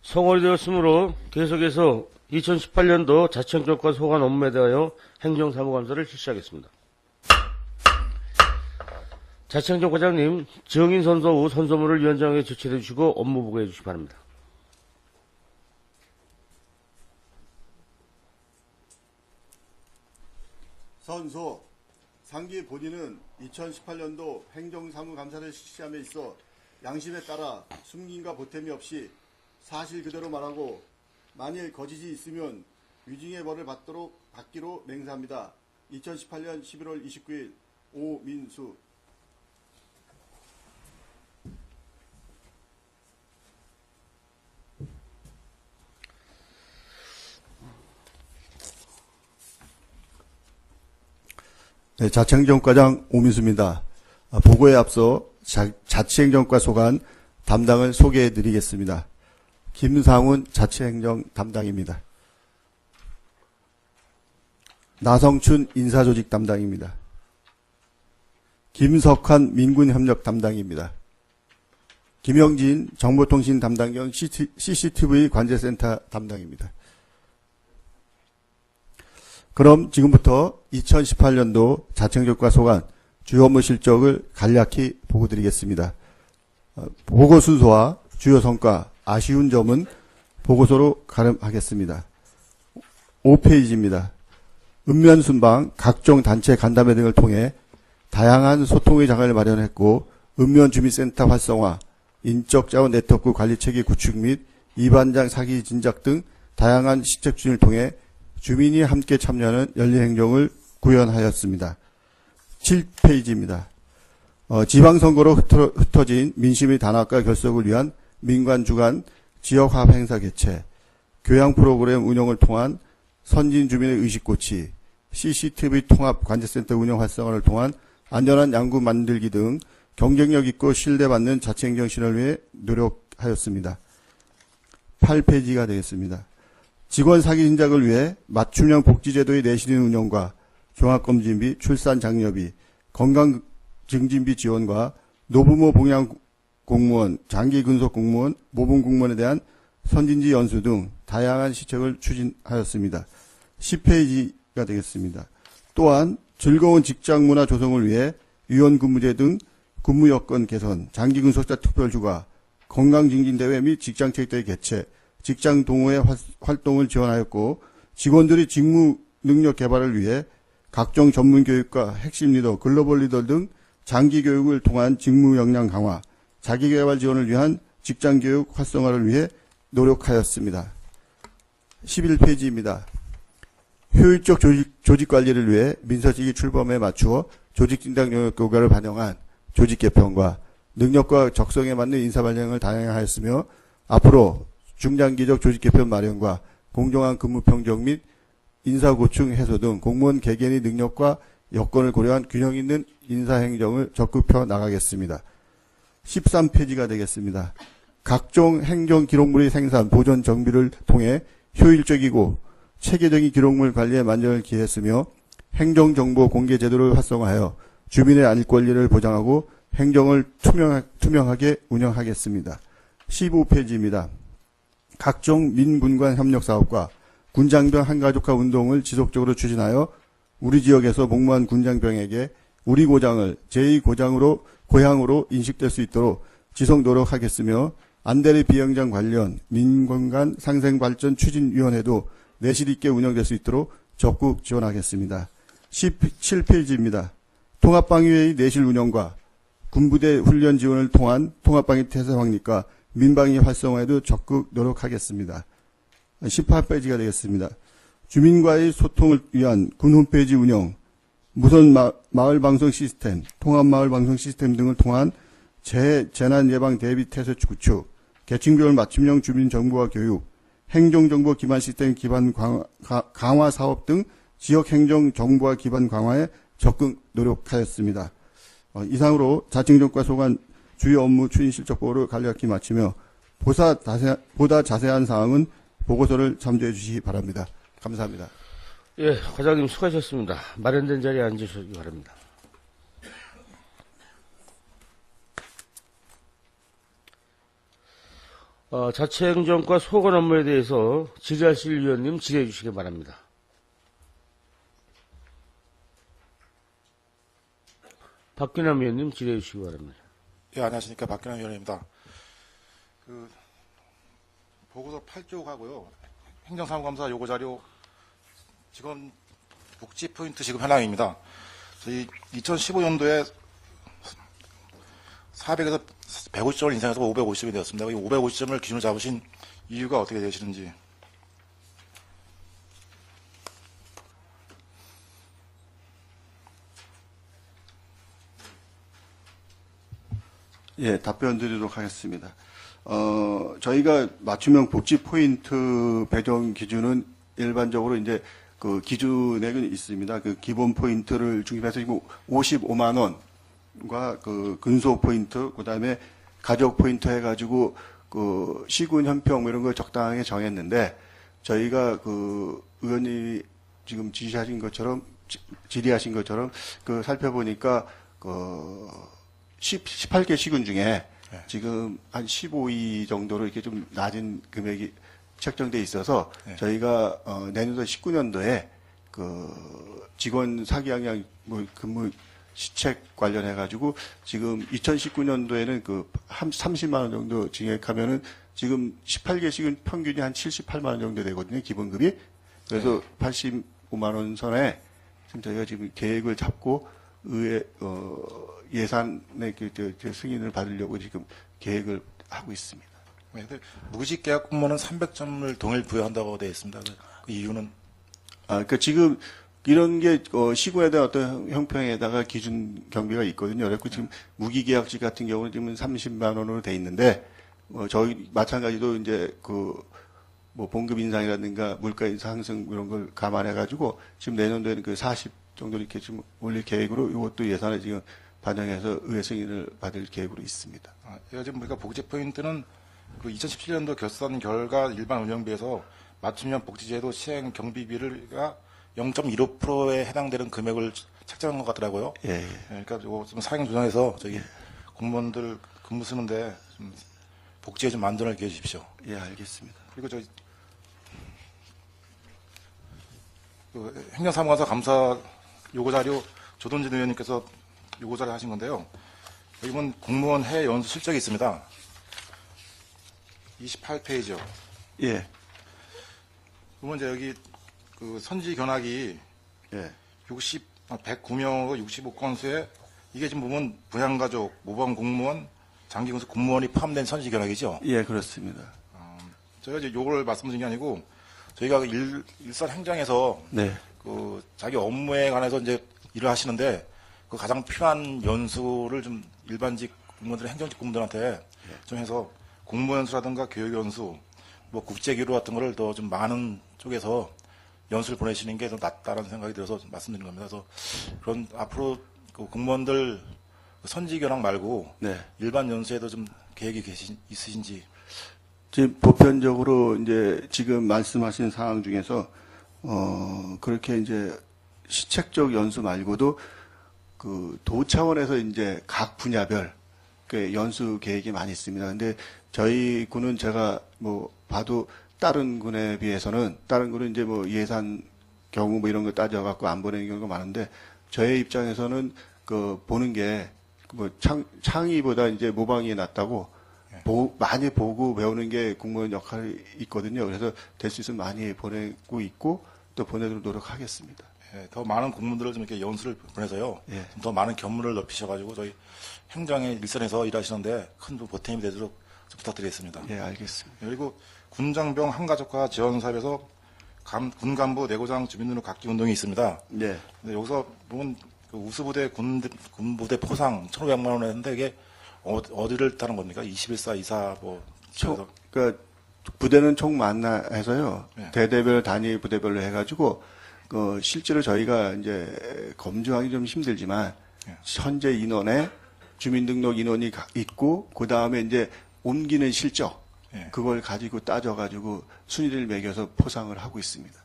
성월이 되었으므로 계속해서 2018년도 자치행정과 소관 업무에 대하여 행정사무감사를 실시하겠습니다. 자치행정과장님, 증인 선서 후 선서문을 위원장에게 제출해 주시고 업무 보고해 주시기 바랍니다. 선소, 상기 본인은 2018년도 행정사무감사를 실시함에 있어 양심에 따라 숨김과 보탬이 없이 사실 그대로 말하고 만일 거짓이 있으면 위증의 벌을 받기로 맹세합니다. 2018년 11월 29일 오민수. 네, 자치행정과장 오민수입니다. 보고에 앞서 자치행정과 소관 담당을 소개해 드리겠습니다. 김상훈 자치행정 담당입니다. 나성춘 인사조직 담당입니다. 김석환 민군협력 담당입니다. 김영진 정보통신 담당 겸 CCTV 관제센터 담당입니다. 그럼 지금부터 2018년도 자치행정과 소관 주요 업무 실적을 간략히 보고드리겠습니다. 보고 순서와 주요 성과, 아쉬운 점은 보고서로 가름하겠습니다. 5페이지입니다. 읍면순방, 각종 단체 간담회 등을 통해 다양한 소통의 장을 마련했고 읍면주민센터 활성화, 인적자원 네트워크 관리체계 구축 및 이반장 사기 진작 등 다양한 시책 추진을 통해 주민이 함께 참여하는 열린 행정을 구현하였습니다. 7페이지입니다. 지방선거로 흩어진 민심의 단합과 결속을 위한 민관 주간 지역화합 행사 개최, 교양 프로그램 운영을 통한 선진 주민의 의식 고치, CCTV 통합 관제센터 운영 활성화를 통한 안전한 양구 만들기 등 경쟁력 있고 신뢰받는 자치행정 실현을 위해 노력하였습니다. 8페이지가 되겠습니다. 직원 사기 진작을 위해 맞춤형 복지제도의 내실인 운영과 종합검진비, 출산 장려비, 건강증진비 지원과 노부모 봉양 공무원, 장기 근속 공무원, 모범 공무원에 대한 선진지 연수 등 다양한 시책을 추진하였습니다. 10페이지가 되겠습니다. 또한 즐거운 직장 문화 조성을 위해 유연근무제 등 근무 여건 개선, 장기 근속자 특별휴가, 건강증진대회 및 직장체육대회 개최, 직장 동호회 활동을 지원하였고 직원들의 직무 능력 개발을 위해 각종 전문 교육과 핵심 리더, 글로벌 리더 등 장기 교육을 통한 직무 역량 강화, 자기개발 지원을 위한 직장 교육 활성화를 위해 노력하였습니다. 11페이지입니다. 효율적 조직 관리를 위해 민서직이 출범에 맞추어 조직진단 영역 교과를 반영한 조직 개편과 능력과 적성에 맞는 인사 발령을 다양하였으며 앞으로 중장기적 조직 개편 마련과 공정한 근무 평정 및 인사 고충 해소 등 공무원 개개인의 능력과 여건을 고려한 균형 있는 인사 행정을 적극 펴 나가겠습니다. 13페이지가 되겠습니다. 각종 행정 기록물의 생산, 보존, 정비를 통해 효율적이고 체계적인 기록물 관리에 만전을 기했으며 행정정보 공개 제도를 활성화하여 주민의 알 권리를 보장하고 행정을 투명하게 운영하겠습니다. 15페이지입니다. 각종 민군관 협력 사업과 군장병 한가족화 운동을 지속적으로 추진하여 우리 지역에서 복무한 군장병에게 우리 고장을 제2고장으로 고향으로 인식될 수 있도록 지속 노력하겠으며 안대리 비영장 관련 민군간 상생발전 추진위원회도 내실 있게 운영될 수 있도록 적극 지원하겠습니다. 17페이지입니다. 통합방위의 내실 운영과 군부대 훈련 지원을 통한 통합방위 태세 확립과 민방위 활성화에도 적극 노력하겠습니다. 18페이지가 되겠습니다. 주민과의 소통을 위한 군 홈페이지 운영, 무선 마을방송 시스템, 통합마을방송 시스템 등을 통한 재난 예방 대비 태세 구축, 계층별 맞춤형 주민 정보화 교육, 행정정보 기반 시스템 기반 강화 사업 등 지역 행정 정보화 기반 강화에 적극 노력하였습니다. 이상으로 자치행정과 소관 주요 업무 추진 실적 보고를 간략히 마치며 보다 자세한 사항은 보고서를 참조해 주시기 바랍니다. 감사합니다. 예, 과장님 수고하셨습니다. 마련된 자리에 앉으시기 바랍니다. 자치행정과 소관 업무에 대해서 질의하실 위원님 질의해 주시기 바랍니다. 박균남 위원님 질의해 주시기 바랍니다. 예, 안녕하십니까. 박근혜 위원입니다. 보고서 8쪽하고요. 행정사무감사 요구자료 직원 복지 포인트 지급 현황입니다. 저희 2015년도에 400에서 150점을 인상해서 550점이 되었습니다. 이 550점을 기준으로 잡으신 이유가 어떻게 되시는지. 예, 답변 드리도록 하겠습니다. 저희가 맞춤형 복지 포인트 배정 기준은 일반적으로 이제 그 기준액은 있습니다. 그 기본 포인트를 중심해서 55만 원과 그 근소 포인트, 그 다음에 가족 포인트 해가지고 그 시군 현평 뭐 이런 걸 적당하게 정했는데 저희가 그 의원님이 지금 질의하신 것처럼 그 살펴보니까 그 18개 시군 중에 네. 지금 한 15위 정도로 이렇게 좀 낮은 금액이 책정돼 있어서 네. 저희가 내년도 19년도에 그 직원 사기 양양 뭐 근무 시책 관련해 가지고 지금 2019년도에는 그 30만 원 정도 증액하면은 지금 18개 시군 평균이 한 78만 원 정도 되거든요, 기본급이. 그래서 85만 원 선에 지금 저희가 지금 계획을 잡고 의회 예산의 그 승인을 받으려고 지금 계획을 하고 있습니다. 네, 무기직계약 공무원은 300점을 동일 부여한다고 되어 있습니다. 그 이유는? 그러니까 지금 이런 게 시군에 대한 어떤 형평에다가 기준 경비가 있거든요. 그래서 지금 무기계약직 같은 경우는 지금 30만 원으로 돼 있는데 저희 마찬가지로 이제 그 뭐 봉급 인상이라든가 물가 상승 이런 걸 감안해 가지고 지금 내년도에는 그 40 정도 이렇게 좀 올릴 계획으로 이것도 예산에 지금 반영해서 의회 승인을 받을 계획으로 있습니다. 지금 보니까 복지 포인트는 그 2017년도 결산 결과 일반 운영비에서 맞춤형 복지제도 시행 경비비가 0.15%에 해당되는 금액을 책정한 것 같더라고요. 예. 그러니까 이거 좀 상행 조정해서 저희 공무원들 근무 쓰는데 좀 복지에 좀 만전을 기해 주십시오. 예, 알겠습니다. 그리고 저희 그 행정사무관사 감사 요구자료 조동진 의원님께서 요구자료 하신 건데요. 이번 공무원 해외 연수 실적이 있습니다. 28페이지요. 예. 그러면 이제 여기 그 선지 견학이 예. 109명으로 65건수에 이게 지금 보면 부양가족, 모범 공무원, 장기근속 공무원이 포함된 선지 견학이죠. 예, 그렇습니다. 저희가 이제 요걸 말씀드린 게 아니고 저희가 일선 행정에서 네. 그 자기 업무에 관해서 이제 일을 하시는데 그 가장 필요한 연수를 좀 일반직 공무원들, 행정직 공무원들한테 좀 해서 공무원 연수라든가 교육 연수, 뭐 국제교류 같은 거를 더 좀 많은 쪽에서 연수를 보내시는 게 더 낫다라는 생각이 들어서 말씀드린 겁니다. 그래서 그런 앞으로 그 공무원들 선지 견학 말고 네. 일반 연수에도 좀 계획이 있으신지. 지금 보편적으로 이제 지금 말씀하신 상황 중에서 그렇게 이제 시책적 연수 말고도 그 도 차원에서 이제 각 분야별 그 연수 계획이 많이 있습니다. 근데 저희 군은 제가 뭐 봐도 다른 군에 비해서는 다른 군은 이제 뭐 예산 경우 뭐 이런 거 따져갖고 안 보내는 경우가 많은데 저의 입장에서는 그 보는 게 뭐 창의보다 이제 모방이 낫다고 많이 보고 배우는 게 공무원 역할이 있거든요. 그래서 될 수 있으면 많이 보내고 있고 또 보내도록 노력하겠습니다. 예, 더 많은 공무원들을 좀 이렇게 연수를 보내서요. 예. 좀 더 많은 견문을 넓히셔가지고 저희 행정의 일선에서 일하시는데 큰 보탬이 되도록 좀 부탁드리겠습니다. 예, 알겠습니다. 그리고 군장병 한가족화 지원 사업에서 군 간부 내고장 주민등록 각기 운동이 있습니다. 네. 근데 여기서 보면 그 우수부대 군부대 포상 1,500만 원 했는데 이게 어디를 따는 겁니까? 21사, 24 뭐. 그러니까 부대는 총 만나해서요. 네. 대대별 단위 부대별로 해가지고 실제로 저희가 이제 검증하기 좀 힘들지만 네. 현재 인원에 주민등록 인원이 있고 그 다음에 이제 옮기는 실적 네. 그걸 가지고 따져가지고 순위를 매겨서 포상을 하고 있습니다.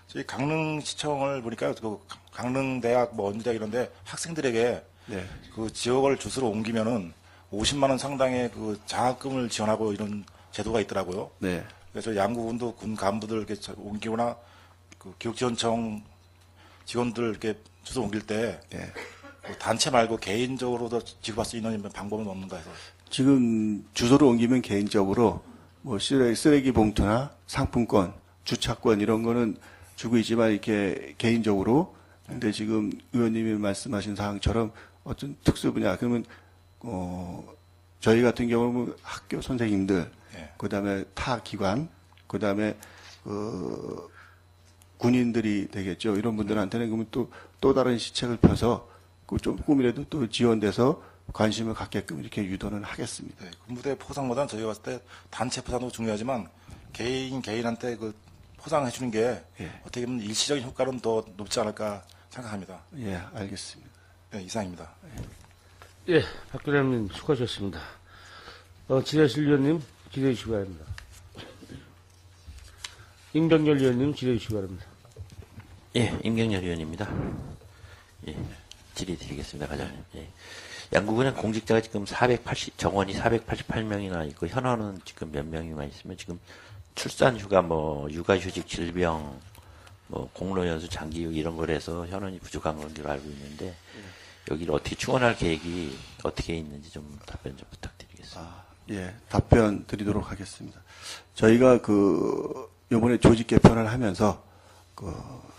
저희 강릉시청을 보니까 그 강릉대학 뭐 언대학 이런데 학생들에게 네. 그 지역을 주소로 옮기면은 50만 원 상당의 그 장학금을 지원하고 이런 제도가 있더라고요. 네. 그래서 양구군도 군 간부들 이렇게 옮기거나 그 교육지원청 직원들 이렇게 주소 옮길 때 예. 그 단체 말고 개인적으로도 지급할 수 있는 방법은 없는가 해서. 지금 주소를 옮기면 개인적으로 뭐 쓰레기 봉투나 상품권, 주차권 이런 거는 주고 있지만 이렇게 개인적으로 근데 지금 의원님이 말씀하신 사항처럼 어떤 특수 분야 그러면 저희 같은 경우는 학교 선생님들 예. 그다음에 타 기관 그다음에 군인들이 되겠죠. 이런 분들한테는 그러면 또 다른 시책을 펴서 그 조금이라도 또 지원돼서 관심을 갖게끔 이렇게 유도는 하겠습니다. 네, 군부대 포상보다는 저희가 봤을 때 단체 포상도 중요하지만 개인한테 그 포상해 주는 게 예. 어떻게 보면 일시적인 효과는 더 높지 않을까 생각합니다. 예, 알겠습니다. 네, 이상입니다. 예, 박근혜님 수고하셨습니다. 지혜실 위원님 기대해 주시기 바랍니다. 임병렬 위원님 기대해 주시기 바랍니다. 예, 임경렬 의원입니다. 예, 질의드리겠습니다. 가장. 예. 양구군의 공직자가 지금 정원이 488명이나 있고, 현원은 지금 몇 명이나 있으면 지금 출산휴가, 육아휴직, 질병, 공로연수, 장기휴 이런 걸 해서 현원이 부족한 걸로 알고 있는데, 여기를 어떻게 충원할 계획이 어떻게 있는지 좀 답변 좀 부탁드리겠습니다. 예, 답변 드리도록 하겠습니다. 저희가 요번에 조직 개편을 하면서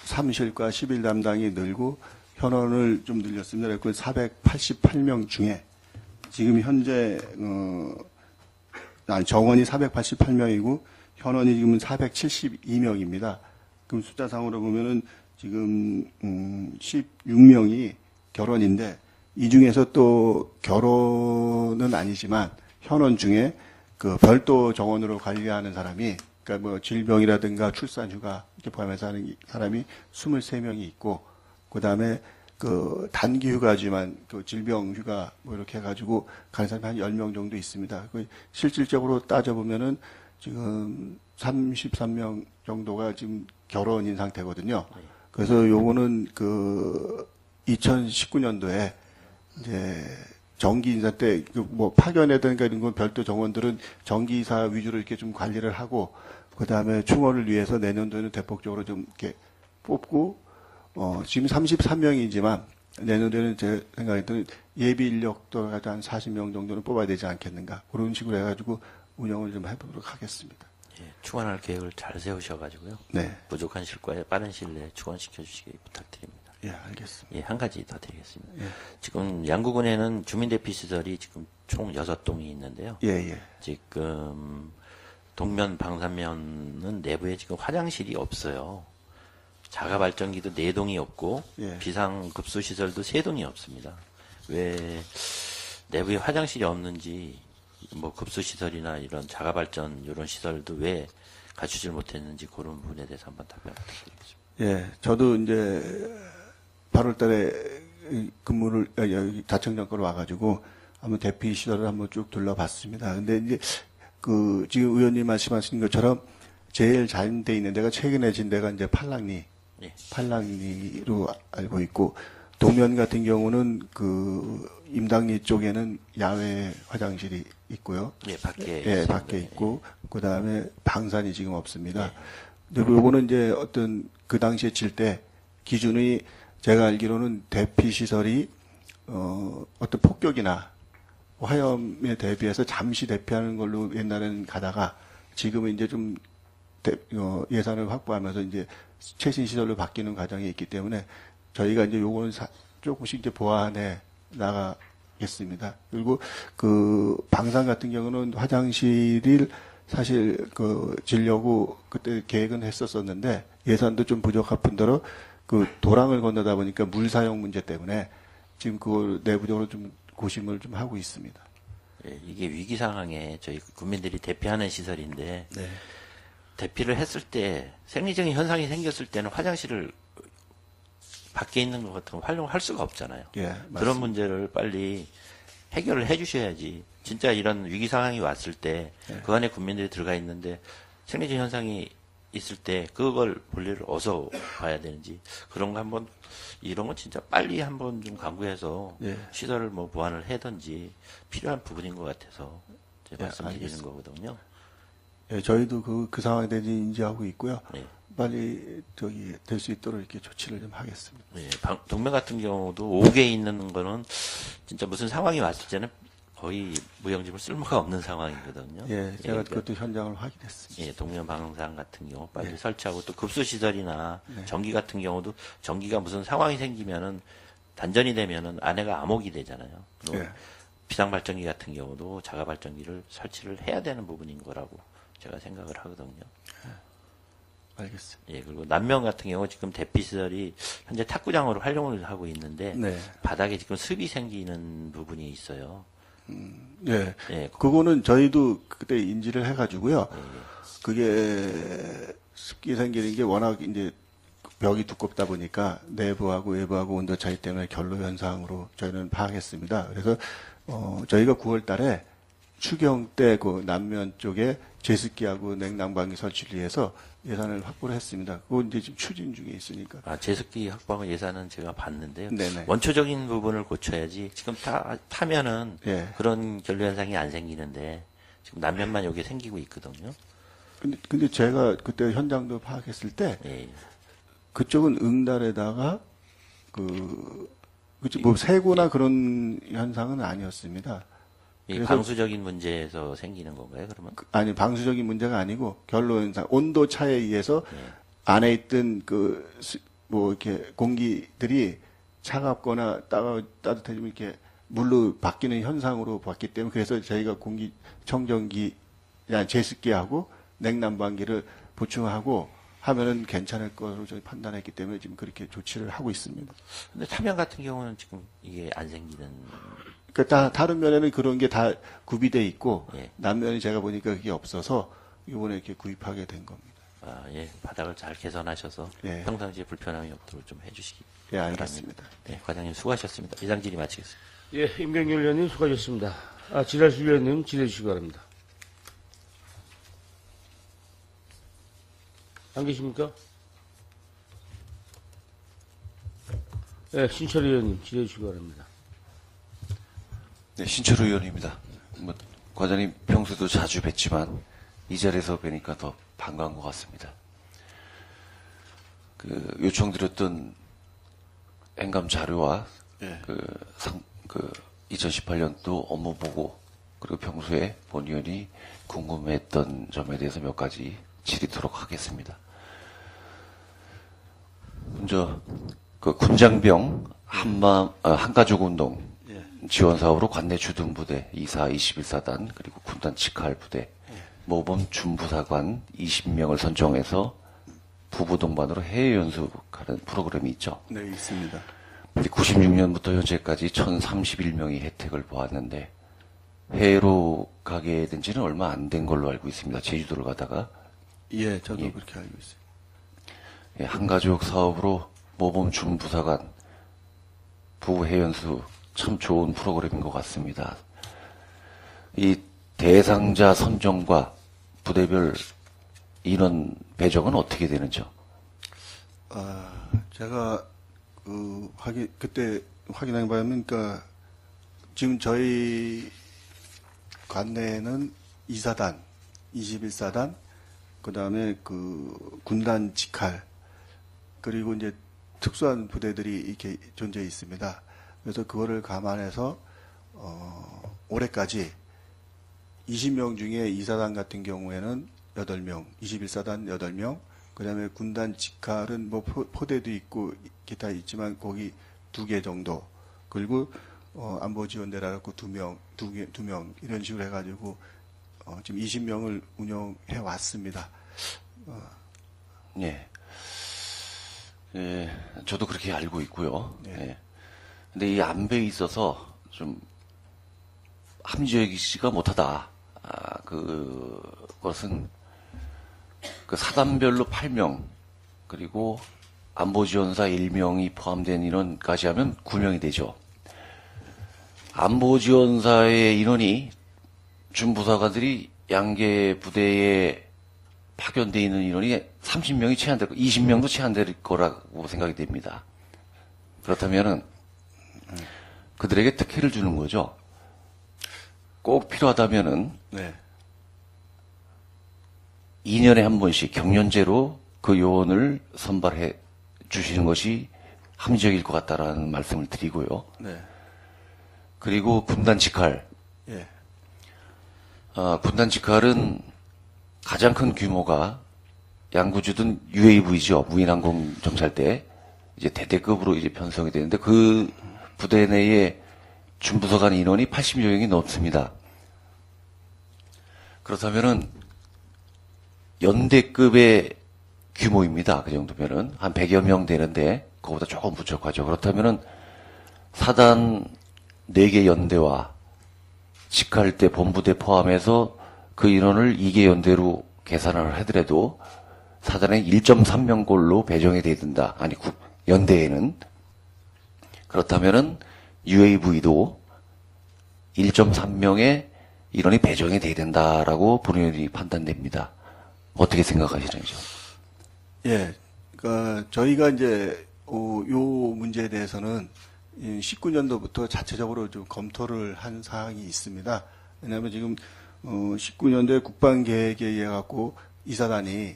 사무실과 11 담당이 늘고 현원을 좀 늘렸습니다. 그 488명 중에 지금 현재 정원이 488명이고 현원이 지금 472명입니다. 그럼 숫자상으로 보면은 지금 16명이 결혼인데 이 중에서 또 결혼은 아니지만 현원 중에 그 별도 정원으로 관리하는 사람이 그러니까 뭐 질병이라든가 출산휴가 이렇게 포함해서 하는 사람이 23명이 있고 그다음에 그 단기 휴가지만 그 질병 휴가 뭐 이렇게 해가지고 가는 사람이 한 10명 정도 있습니다. 그 실질적으로 따져보면은 지금 33명 정도가 지금 결혼인 상태거든요. 그래서 요거는 2019년도에 이제 정기 인사 때 파견이라든가 이런 건 별도 정원들은 정기 이사 위주로 이렇게 좀 관리를 하고 그다음에 충원을 위해서 내년도에는 대폭적으로 좀 이렇게 뽑고 지금 33명이지만 내년도에는 제 생각에는 예비 인력도 한 40명 정도는 뽑아야 되지 않겠는가 그런 식으로 해가지고 운영을 좀 해보도록 하겠습니다. 예, 충원할 계획을 잘 세우셔가지고요. 네. 부족한 실과에 빠른 시일 내에 충원시켜 주시기 부탁드립니다. 예, 알겠습니다. 예, 한 가지 더 드리겠습니다. 예. 지금 양구군에는 주민대피 시설이 지금 총 6동이 있는데요. 예, 예. 지금 동면, 방산면은 내부에 지금 화장실이 없어요. 자가발전기도 4동이 없고 예. 비상급수시설도 3동이 없습니다. 왜 내부에 화장실이 없는지 급수시설이나 이런 자가발전 이런 시설도 왜 갖추질 못했는지 그런 부분에 대해서 한번 답변 부탁드리겠습니다. 예, 저도 이제 8월 달에 근무를, 여기 자청정권으로 와가지고 한번 대피 시설을 한번 쭉 둘러봤습니다. 근데 이제 지금 의원님 말씀하신 것처럼 제일 잘 돼 있는 데가 최근에 진 데가 이제 팔랑리, 예. 팔랑리로 알고 있고, 동면 같은 경우는 임당리 쪽에는 야외 화장실이 있고요. 예, 밖에. 예, 밖에 있고, 그 다음에 방산이 지금 없습니다. 근데 요거는 이제 어떤 그 당시에 칠 때 기준이 제가 알기로는 대피 시설이 어떤 폭격이나 화염에 대비해서 잠시 대피하는 걸로 옛날에는 가다가 지금은 이제 좀 예산을 확보하면서 이제 최신 시설로 바뀌는 과정이 있기 때문에 저희가 이제 요거는 조금씩 이제 보완해 나가겠습니다. 그리고 방산 같은 경우는 화장실을 사실 지려고 그때 계획은 했었었는데 예산도 좀 부족할 뿐더러 도랑을 건너다 보니까 물 사용 문제 때문에 지금 그걸 내부적으로 좀 고심을 좀 하고 있습니다. 예, 이게 위기 상황에 저희 국민들이 대피하는 시설인데 네. 대피를 했을 때 생리적인 현상이 생겼을 때는 화장실을 밖에 있는 것 같은 거 활용할 수가 없잖아요. 예, 맞습니다. 그런 문제를 빨리 해결을 해주셔야지. 진짜 이런 위기 상황이 왔을 때 그 안에 국민들이 들어가 있는데 생리적 현상이 있을 때 그걸 볼일을 어디서 봐야 되는지 그런 거 한번 이런 건 진짜 빨리 한번 좀 강구해서 예. 시설을 보완을 해든지 필요한 부분인 것 같아서 제가 말씀드리는 알겠습니다. 거거든요. 예, 저희도 그 상황에 대해 인지하고 있고요. 네. 빨리 될 수 있도록 이렇게 조치를 좀 하겠습니다. 예, 동맹 같은 경우도 5개 있는 거는 진짜 무슨 상황이 왔을 때는 거의 무용지물 쓸모가 없는 상황이거든요. 예, 제가 그러니까 그것도 현장을 확인했습니다. 예, 동면 방산 같은 경우 빨리 설치하고 또 급수 시설이나 전기 같은 경우도 전기가 무슨 상황이 생기면은 단전이 되면은 안에가 암흑이 되잖아요. 또 예. 비상 발전기 같은 경우도 자가 발전기를 설치를 해야 되는 부분인 거라고 제가 생각을 하거든요. 알겠습니다. 예, 그리고 남면 같은 경우 지금 대피 시설이 현재 탁구장으로 활용을 하고 있는데 네. 바닥에 지금 습이 생기는 부분이 있어요. 예. 예, 그거는 저희도 그때 인지를 해가지고요. 그게 습기 생기는 게 워낙 이제 벽이 두껍다 보니까 내부하고 외부하고 온도 차이 때문에 결로 현상으로 저희는 파악했습니다. 그래서 저희가 9월 달에 추경 때 그 남면 쪽에 제습기하고 냉난방기 설치를 위해서 예산을 확보를 했습니다. 그거 이제 지금 추진 중에 있으니까. 아, 제습기 확보 예산은 제가 봤는데요. 네네. 원초적인 부분을 고쳐야지 지금 타면은 예. 그런 결로 현상이 안 생기는데 지금 남면만 여기 생기고 있거든요. 근데 제가 그때 현장도 파악했을 때 예. 그쪽은 응달에다가 뭐 세고나 그런 현상은 아니었습니다. 이 그래서- 방수적인 문제에서 생기는 건가요, 그러면? 아니 방수적인 문제가 아니고 결로 현상, 온도 차에 의해서 안에 있던 뭐 이렇게 공기들이 차갑거나 따뜻해지면 이렇게 물로 바뀌는 현상으로 봤기 때문에 그래서 저희가 공기청정기, 제습기하고 냉난방기를 보충하고 하면은 괜찮을 거로 저희 판단했기 때문에 지금 그렇게 조치를 하고 있습니다. 근데 타면 같은 경우는 지금 이게 안 생기는, 그러니까 다른 면에는 그런 게 다 구비돼 있고 예. 남면이 제가 보니까 그게 없어서 이번에 이렇게 구입하게 된 겁니다. 아, 예, 바닥을 잘 개선하셔서 예. 평상시에 불편함이 없도록 좀 해주시기 예, 바랍니다. 알겠습니다. 네, 과장님 수고하셨습니다. 이상 질의 마치겠습니다. 예, 임경률 의원님 수고하셨습니다. 지랄수 위원님 질의해 주시기 바랍니다. 안 계십니까? 예, 신철 의원님 질의해 주시기 바랍니다. 네, 신철 의원입니다. 과장님 평소에도 자주 뵀지만 이 자리에서 뵈니까 더 반가운 것 같습니다. 요청드렸던 행감 자료와 예. 2018년도 업무 보고 그리고 평소에 본 의원이 궁금했던 점에 대해서 몇 가지 질의토록 하겠습니다. 먼저 군장병 한가족 운동 지원 사업으로 관내 주둔부대 2사 21사단 그리고 군단 직할 부대 모범 준부사관 20명을 선정해서 부부 동반으로 해외 연수하는 프로그램이 있죠. 네, 있습니다. 96년부터 현재까지 1031명이 혜택을 보았는데 해외로 가게 된 지는 얼마 안 된 걸로 알고 있습니다. 제주도를 가다가 예, 저도 그렇게 알고 있어요. 예, 한가족 사업으로 모범 준부사관 부부 해연수 참 좋은 프로그램인 것 같습니다. 이 대상자 선정과 부대별 인원 배정은 어떻게 되는지요? 제가 그때 확인한 바에 그러니까 지금 저희 관내에는 2사단, 21사단, 그다음에 군단 직할 그리고 이제 특수한 부대들이 이렇게 존재해 있습니다. 그래서 그거를 감안해서 올해까지 20명 중에 2사단 같은 경우에는 8명, 21사단 8명, 그다음에 군단 직할은 뭐 포대도 있고 기타 있지만 거기 2개 정도, 그리고 안보지원대라고 2명 이런 식으로 해가지고 지금 20명을 운영해 왔습니다. 예. 예, 저도 그렇게 알고 있고요. 네. 예. 근데 이 안배에 있어서 좀 합리적이지가 못하다. 그것은 사단별로 8명, 그리고 안보지원사 1명이 포함된 인원까지 하면 9명이 되죠. 안보지원사의 인원이 준부사관들이 양계 부대에 파견되어 있는 인원이 30명이 채안될 거, 20명도 채안될 거라고 생각이 됩니다. 그렇다면은 그들에게 특혜를 주는 거죠. 꼭 필요하다면은 네. 2년에 한 번씩 경연제로 그 요원을 선발해 주시는 것이 합리적일 것 같다라는 말씀을 드리고요. 네. 그리고 군단 직할. 예. 군단 직할은 가장 큰 규모가 양구주든 UAV죠. 무인항공 정찰대. 이제 대대급으로 이제 편성이 되는데 그 부대 내에 준부서관 인원이 80여 명이 넘습니다. 그렇다면은 연대급의 규모입니다. 그 정도면은 한 100여 명 되는데 그거보다 조금 부족하죠. 그렇다면은 사단 4개 연대와 직할대 본부대 포함해서 그 인원을 2개 연대로 계산을 하더라도 사단에 1.3명꼴로 배정이 돼야 된다. 아니 연대에는 그렇다면은 UAV도 1.3명의 인원이 배정이 돼야 된다라고 본의원이 판단됩니다. 어떻게 생각하시는지요? 예. 그러니까 저희가 이제 요 문제에 대해서는 19년도부터 자체적으로 좀 검토를 한 사항이 있습니다. 왜냐하면 지금 19년도에 국방계획에 의해 갖고 이사단이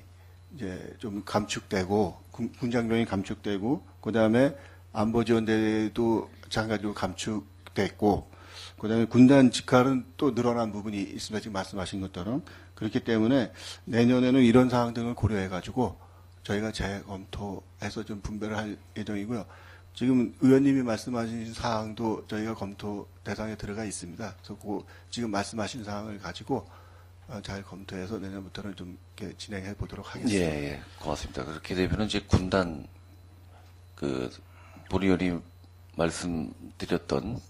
이제 좀 감축되고 군장병이 감축되고 그다음에 안보지원대도 마찬가지로 감축됐고 그다음에 군단 직할은 또 늘어난 부분이 있습니다. 지금 말씀하신 것처럼 그렇기 때문에 내년에는 이런 사항 등을 고려해 가지고 저희가 재검토해서 좀 분배를 할 예정이고요. 지금 의원님이 말씀하신 사항도 저희가 검토 대상에 들어가 있습니다. 그래서 지금 말씀하신 사항을 가지고 잘 검토해서 내년부터는 좀 이렇게 진행해 보도록 하겠습니다. 예, 고맙습니다. 그렇게 되면은 이제 군단 본의원이 말씀드렸던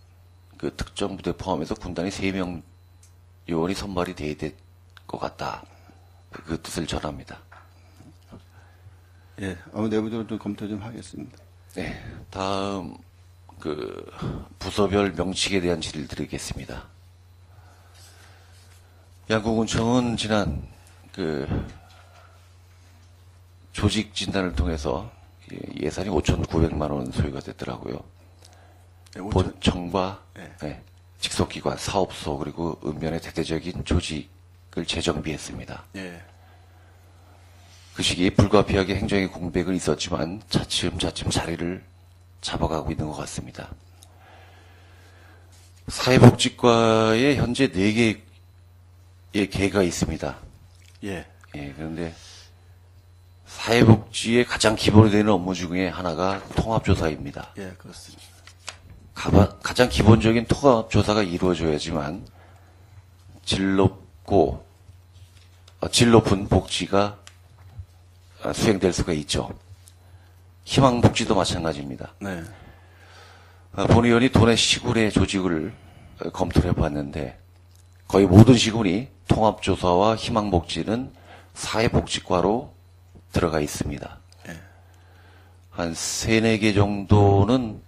그 특정 부대 포함해서 군단이 3명 요원이 선발이 돼야 될 것 같다. 그 뜻을 전합니다. 예, 내부적으로 좀 검토 좀 하겠습니다. 네, 다음 부서별 명칭에 대한 질의를 드리겠습니다. 양구군청은 지난 조직 진단을 통해서 예산이 5,900만 원 소요가 됐더라고요. 네, 본청과 네. 직속기관, 사업소 그리고 읍면의 대대적인 조직을 재정비했습니다. 예. 그 시기에 불가피하게 행정의 공백은 있었지만 차츰 자리를 잡아가고 있는 것 같습니다. 사회복지과에 현재 4개의 계가 있습니다. 예. 그런데 사회복지의 가장 기본이 되는 업무 중에 하나가 통합조사입니다. 예, 그렇습니다. 가장 기본적인 통합조사가 이루어져야지만 질 높은 복지가 수행될 수가 있죠. 희망복지도 마찬가지입니다. 네. 본의원이 도내 시군의 조직을 검토를 해봤는데 거의 모든 시군이 통합조사와 희망복지는 사회복지과로 들어가 있습니다. 네. 한 3-4개 정도는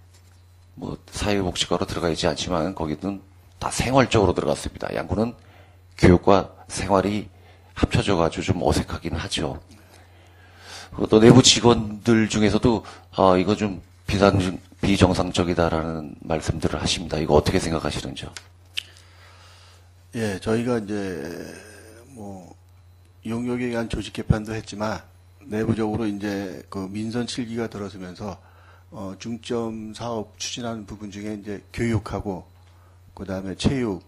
사회복지과로 들어가 있지 않지만 거기는 다 생활적으로 들어갔습니다. 양구는 교육과 생활이 합쳐져가지고 좀 어색하긴 하죠. 또 내부 직원들 중에서도 이거 좀 비정상적이다라는 말씀들을 하십니다. 이거 어떻게 생각하시는지요? 예, 저희가 이제 용역에 의한 조직 개편도 했지만 내부적으로 이제 그 민선 7기가 들어서면서 중점 사업 추진하는 부분 중에 이제 교육하고 그다음에 체육,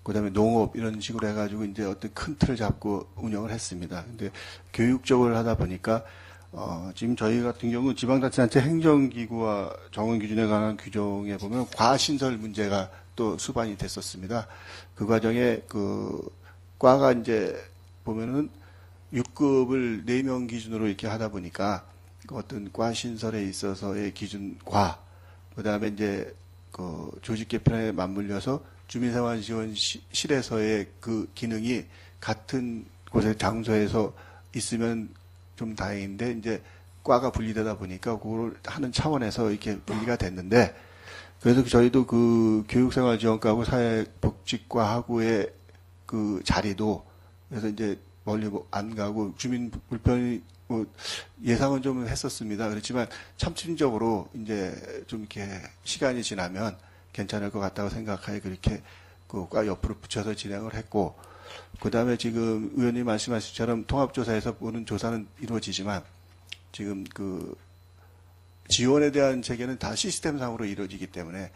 그다음에 농업 이런 식으로 해가지고 이제 어떤 큰 틀을 잡고 운영을 했습니다. 근데 교육적으로 하다 보니까 지금 저희 같은 경우 지방자치단체 행정기구와 정원기준에 관한 규정에 보면 과신설 문제가 또 수반이 됐었습니다. 그 과정에 과가 이제 보면은 6급을 4명 기준으로 이렇게 하다 보니까 어떤 과 신설에 있어서의 기준과 그다음에 이제 조직 개편에 맞물려서 주민생활지원실에서의 그 기능이 같은 곳의 장소에서 있으면 좀 다행인데 이제 과가 분리되다 보니까 그걸 하는 차원에서 이렇게 분리가 됐는데 그래서 저희도 그 교육생활지원과하고 사회복지과하고의 그 자리도 그래서 이제 멀리 안 가고 주민 불편이 예상은 좀 했었습니다. 그렇지만 참칭적으로 이제 좀 이렇게 시간이 지나면 괜찮을 것 같다고 생각하여 그렇게 과 옆으로 붙여서 진행을 했고 그 다음에 지금 의원님 말씀하신 것처럼 통합조사에서 보는 조사는 이루어지지만 지금 그 지원에 대한 체계는 다 시스템상으로 이루어지기 때문에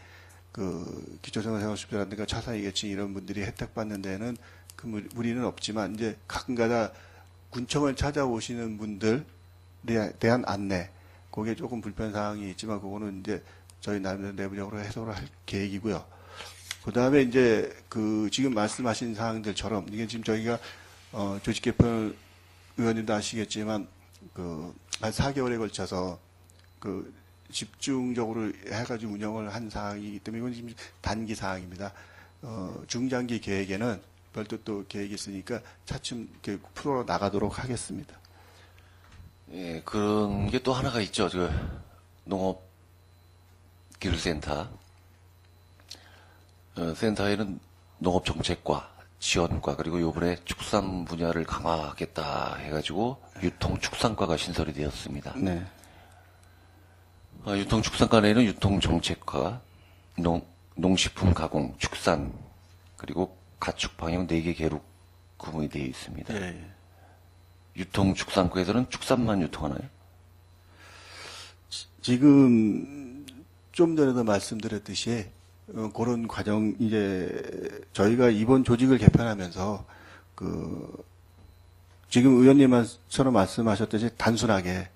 그 기초생활생활수급자라든가 차상위계층 이런 분들이 혜택받는 데는 그 무리는 없지만 이제 가끔가다 군청을 찾아오시는 분들에 대한 안내, 그게 조금 불편사항이 있지만 그거는 이제 저희 나름대로 내부적으로 해소를 할 계획이고요. 그 다음에 이제 그 지금 말씀하신 사항들처럼 이게 지금 저희가 조직 개편 의원님도 아시겠지만 그 한 4개월에 걸쳐서 그 집중적으로 해가지고 운영을 한 사항이기 때문에 이건 지금 단기 사항입니다. 중장기 계획에는 별도 또 계획이 있으니까 차츰 이렇게 풀어 나가도록 하겠습니다. 예, 그런 게 또 하나가 있죠. 그 농업기술센터. 센터에는 농업정책과 지원과 그리고 요번에 축산 분야를 강화하겠다 해가지고 유통축산과가 신설이 되었습니다. 네. 유통축산과 내에는 유통정책과 농식품 가공, 축산 그리고 가축 방역 4개 계로 구분이 되어 있습니다. 예. 유통축산과에서는 축산만 유통하나요? 지금 좀 전에도 말씀드렸듯이 그런 과정 이제 저희가 이번 조직을 개편하면서 그 지금 의원님처럼 말씀하셨듯이 단순하게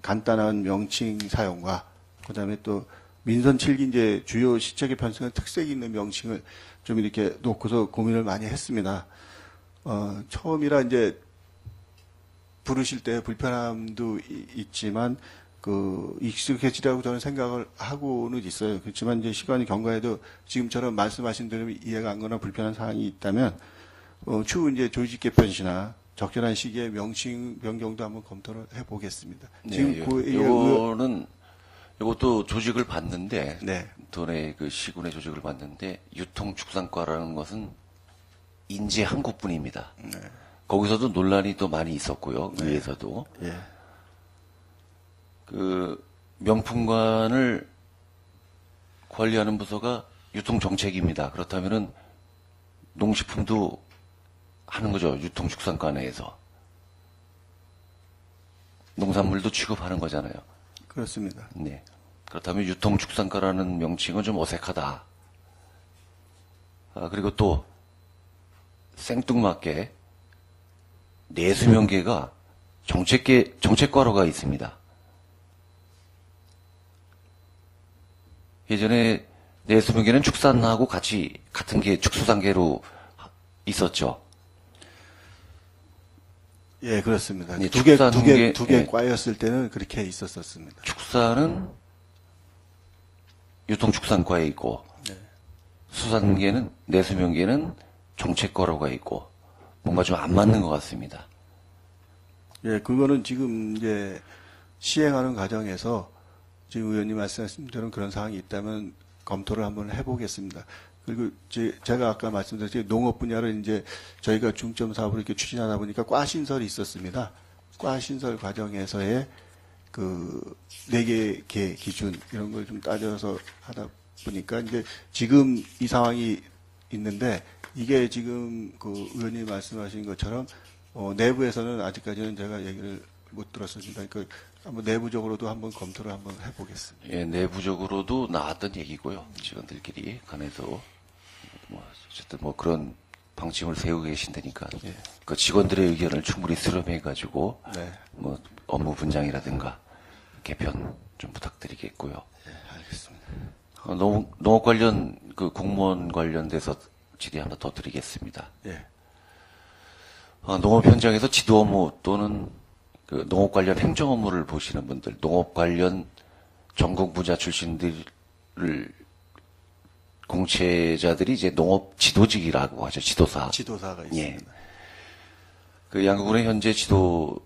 간단한 명칭 사용과 그다음에 또 민선 7기 이제 주요 시책의 편성의 특색이 있는 명칭을 좀 이렇게 놓고서 고민을 많이 했습니다. 처음이라 이제 부르실 때 불편함도 있지만 그 익숙해지라고 저는 생각을 하고는 있어요. 그렇지만 이제 시간이 경과해도 지금처럼 말씀하신 대로 이해가 안 가거나 불편한 사항이 있다면 추후 이제 조직 개편 시나 적절한 시기에 명칭 변경도 한번 검토를 해보겠습니다. 지금 이것도 조직을 봤는데 네. 돈의 그 시군의 조직을 봤는데 유통축산과라는 것은 인재 한 곳뿐입니다. 네. 거기서도 논란이 또 많이 있었고요. 위에서도. 예. 그 명품관을 관리하는 부서가 유통정책입니다. 그렇다면은 농식품도 하는 거죠. 유통축산과 내에서. 농산물도 취급하는 거잖아요. 그렇습니다. 네. 그렇다면 유통축산과라는 명칭은 좀 어색하다. 그리고 또 생뚱맞게 내수명계가 정책과로가 있습니다. 예전에 내수명계는 축산하고 같은 게 축수산계로 있었죠. 예, 그렇습니다. 네, 두 개 예. 과였을 때는 그렇게 있었었습니다. 축산은 유통축산과에 있고, 수산계는, 내수명계는 정책과로가 있고, 뭔가 좀 안 맞는 것 같습니다. 예, 그거는 지금 이제 시행하는 과정에서 지금 의원님 말씀하신 대로 그런 사항이 있다면 검토를 한번 해보겠습니다. 그리고 제가 아까 말씀드렸듯이 농업 분야를 이제 저희가 중점 사업으로 이렇게 추진하다 보니까 과 신설이 있었습니다. 과 신설 과정에서의 그 4개 개 기준 이런 걸 좀 따져서 하다 보니까 이제 지금 이 상황이 있는데 이게 지금 그 의원님 말씀하신 것처럼 내부에서는 아직까지는 제가 얘기를 못 들었습니다. 그러니까 한번 내부적으로도 한번 검토를 한번 해보겠습니다. 예, 내부적으로도 나왔던 얘기고요. 직원들끼리 간에서 어쨌든 그런 방침을 세우고 계신다니까 그 직원들의 의견을 충분히 수렴해가지고 네. 업무 분장이라든가 개편 좀 부탁드리겠고요. 네, 알겠습니다. 농업 관련 그 공무원 관련돼서 질의 하나 더 드리겠습니다. 예. 농업 현장에서 지도 업무 또는 그 농업 관련 행정 업무를 보시는 분들, 농업 관련 전공 분야 출신들을 공채자들이 이제 농업 지도직이라고 하죠. 지도사가 있습니다. 예. 그 양구군의 현재 지도직의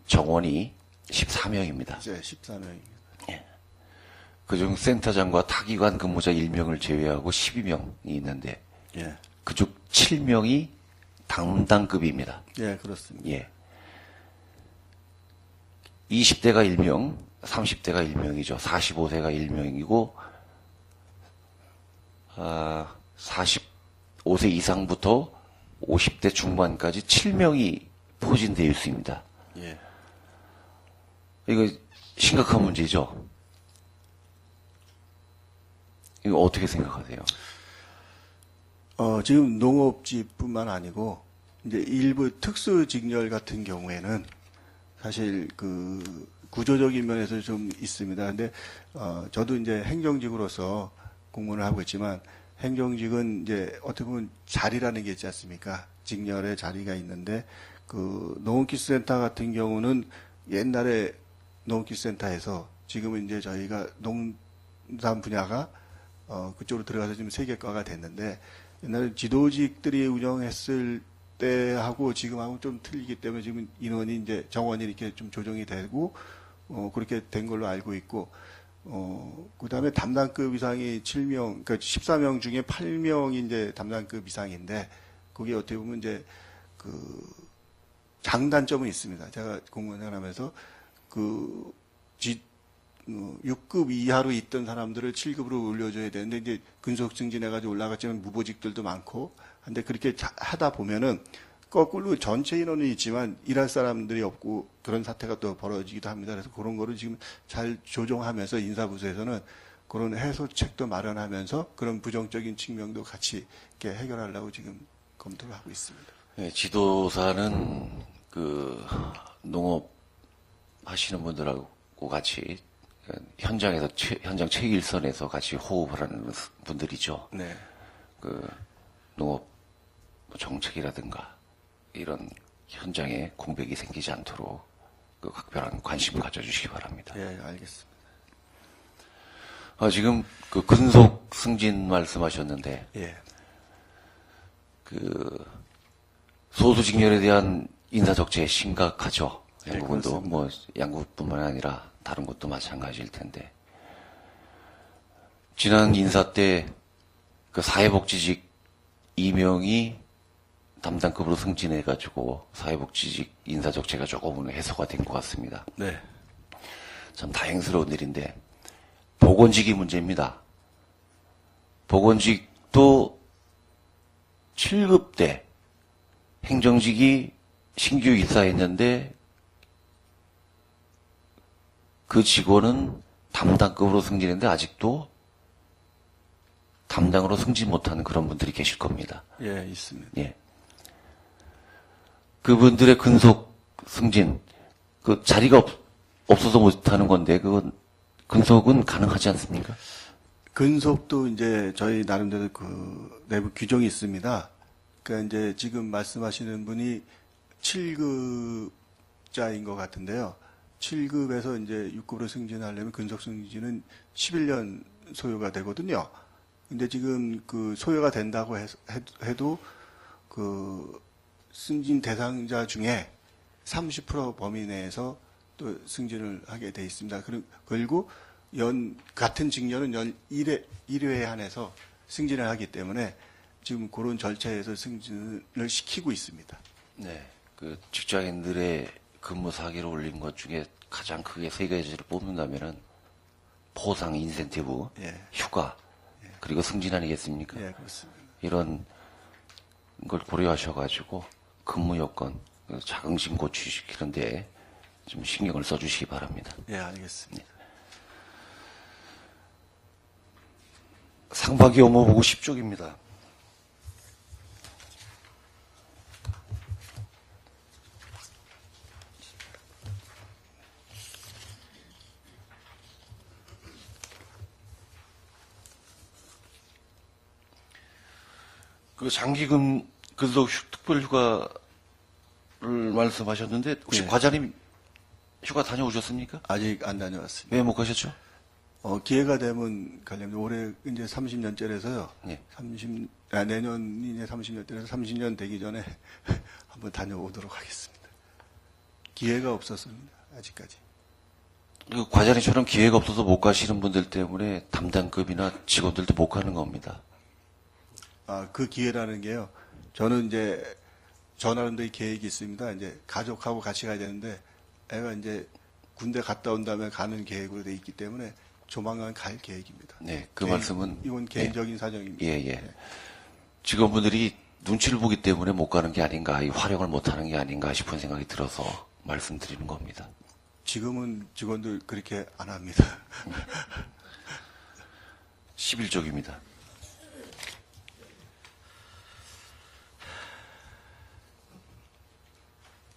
정원이 14명입니다. 이제 14명입니다. 그중 센터장과 타기관 근무자 1명을 제외하고 12명이 있는데 예. 그중 7명이 담당급입니다. 예, 그렇습니다. 예. 20대가 1명, 30대가 1명이죠. 45세가 1명이고, 45세 이상부터 50대 중반까지 7명이 포진되어 있습니다. 예. 이거 심각한 문제죠. 이거 어떻게 생각하세요? 지금 농업지뿐만 아니고 이제 일부 특수직렬 같은 경우에는 사실 그 구조적인 면에서 좀 있습니다. 근데 저도 이제 행정직으로서 공무원을 하고 있지만 행정직은 이제 어떻게 보면 자리라는 게 있지 않습니까? 직렬의 자리가 있는데 그 농업기술센터 같은 경우는 옛날에 농업기술센터에서 지금은 이제 저희가 농산 분야가 그쪽으로 들어가서 지금 세계과가 됐는데 옛날에 지도직들이 운영했을 때하고 지금하고 좀 틀리기 때문에 지금 인원이 이제 정원이 이렇게 좀 조정이 되고 그렇게 된 걸로 알고 있고 그다음에 담당급 이상이 7명, 그러니까 14명 중에 8명이 이제 담당급 이상인데 그게 어떻게 보면 이제 그 장단점은 있습니다. 제가 공무원을 하면서 그 6급 이하로 있던 사람들을 7급으로 올려줘야 되는데 이제 근속 승진해가지고 올라갔지만 무보직들도 많고 근데 그렇게 하다 보면은 거꾸로 전체 인원은 있지만 일할 사람들이 없고 그런 사태가 또 벌어지기도 합니다. 그래서 그런 거를 지금 잘 조정하면서 인사부서에서는 그런 해소책도 마련하면서 그런 부정적인 측면도 같이 이렇게 해결하려고 지금 검토를 하고 있습니다. 네, 지도사는 그 농업 하시는 분들하고 같이 현장에서 현장 최일선에서 같이 호흡을 하는 분들이죠. 네. 그 농업 정책이라든가 이런 현장에 공백이 생기지 않도록 그 각별한 관심을 가져주시기 바랍니다. 예, 알겠습니다. 지금 그 근속 승진 말씀하셨는데 예. 그 소수직렬에 대한 인사 적재 심각하죠. 네, 양국은도 그렇습니다. 뭐 양국뿐만 아니라 다른 곳도 마찬가지일 텐데 지난 인사 때 그 사회복지직 2명이 담당급으로 승진해가지고 사회복지직 인사 적재가 조금은 해소가 된 것 같습니다. 네. 참 다행스러운 일인데 보건직이 문제입니다. 보건직도 7급 때 행정직이 신규 입사했는데 그 직원은 담당급으로 승진했는데 아직도 담당으로 승진 못하는 그런 분들이 계실 겁니다. 예, 있습니다. 예. 그분들의 근속 승진, 그 자리가 없어서 못하는 건데, 그건 근속은 가능하지 않습니까? 근속도 이제 저희 나름대로 그 내부 규정이 있습니다. 그러니까 이제 지금 말씀하시는 분이 7급자인 것 같은데요. 7급에서 이제 6급으로 승진하려면 근속 승진은 11년 소요가 되거든요. 근데 지금 그 소요가 된다고 해도 그 승진 대상자 중에 30% 범위 내에서 또 승진을 하게 돼 있습니다. 그리고 같은 직렬은 연 1회에 한해서 승진을 하기 때문에 지금 그런 절차에서 승진을 시키고 있습니다. 네. 그 직장인들의 근무 사기를 올린 것 중에 가장 크게 세 가지를 뽑는다면은 보상 인센티브, 예. 휴가, 그리고 승진 아니겠습니까? 예, 그렇습니다. 이런 걸 고려하셔가지고 근무 여건, 자긍심 고취시키는 데 좀 신경을 써주시기 바랍니다. 예, 알겠습니다. 상반기 업무보고 10쪽입니다. 그 장기 근속 특별 휴가를 말씀하셨는데 혹시 네. 과장님 휴가 다녀오셨습니까? 아직 안 다녀왔습니다. 왜 못 가셨죠? 기회가 되면 가려면 올해 이제 30년째라서요. 네. 내년이 이제 30년째라서 30년 되기 전에 한번 다녀오도록 하겠습니다. 기회가 없었습니다. 아직까지. 그 과장님처럼 기회가 없어서 못 가시는 분들 때문에 담당급이나 직원들도 못 가는 겁니다. 그 기회라는 게요. 저는 이제 저 나름대로 계획이 있습니다. 이제 가족하고 같이 가야 되는데 애가 이제 군대 갔다 온 다음에 가는 계획으로 돼 있기 때문에 조만간 갈 계획입니다. 네, 그 말씀은 이건 개인적인 사정입니다. 예. 직원분들이 눈치를 보기 때문에 못 가는 게 아닌가, 이 활용을 못 하는 게 아닌가 싶은 생각이 들어서 말씀드리는 겁니다. 지금은 직원들 그렇게 안 합니다. 11쪽입니다.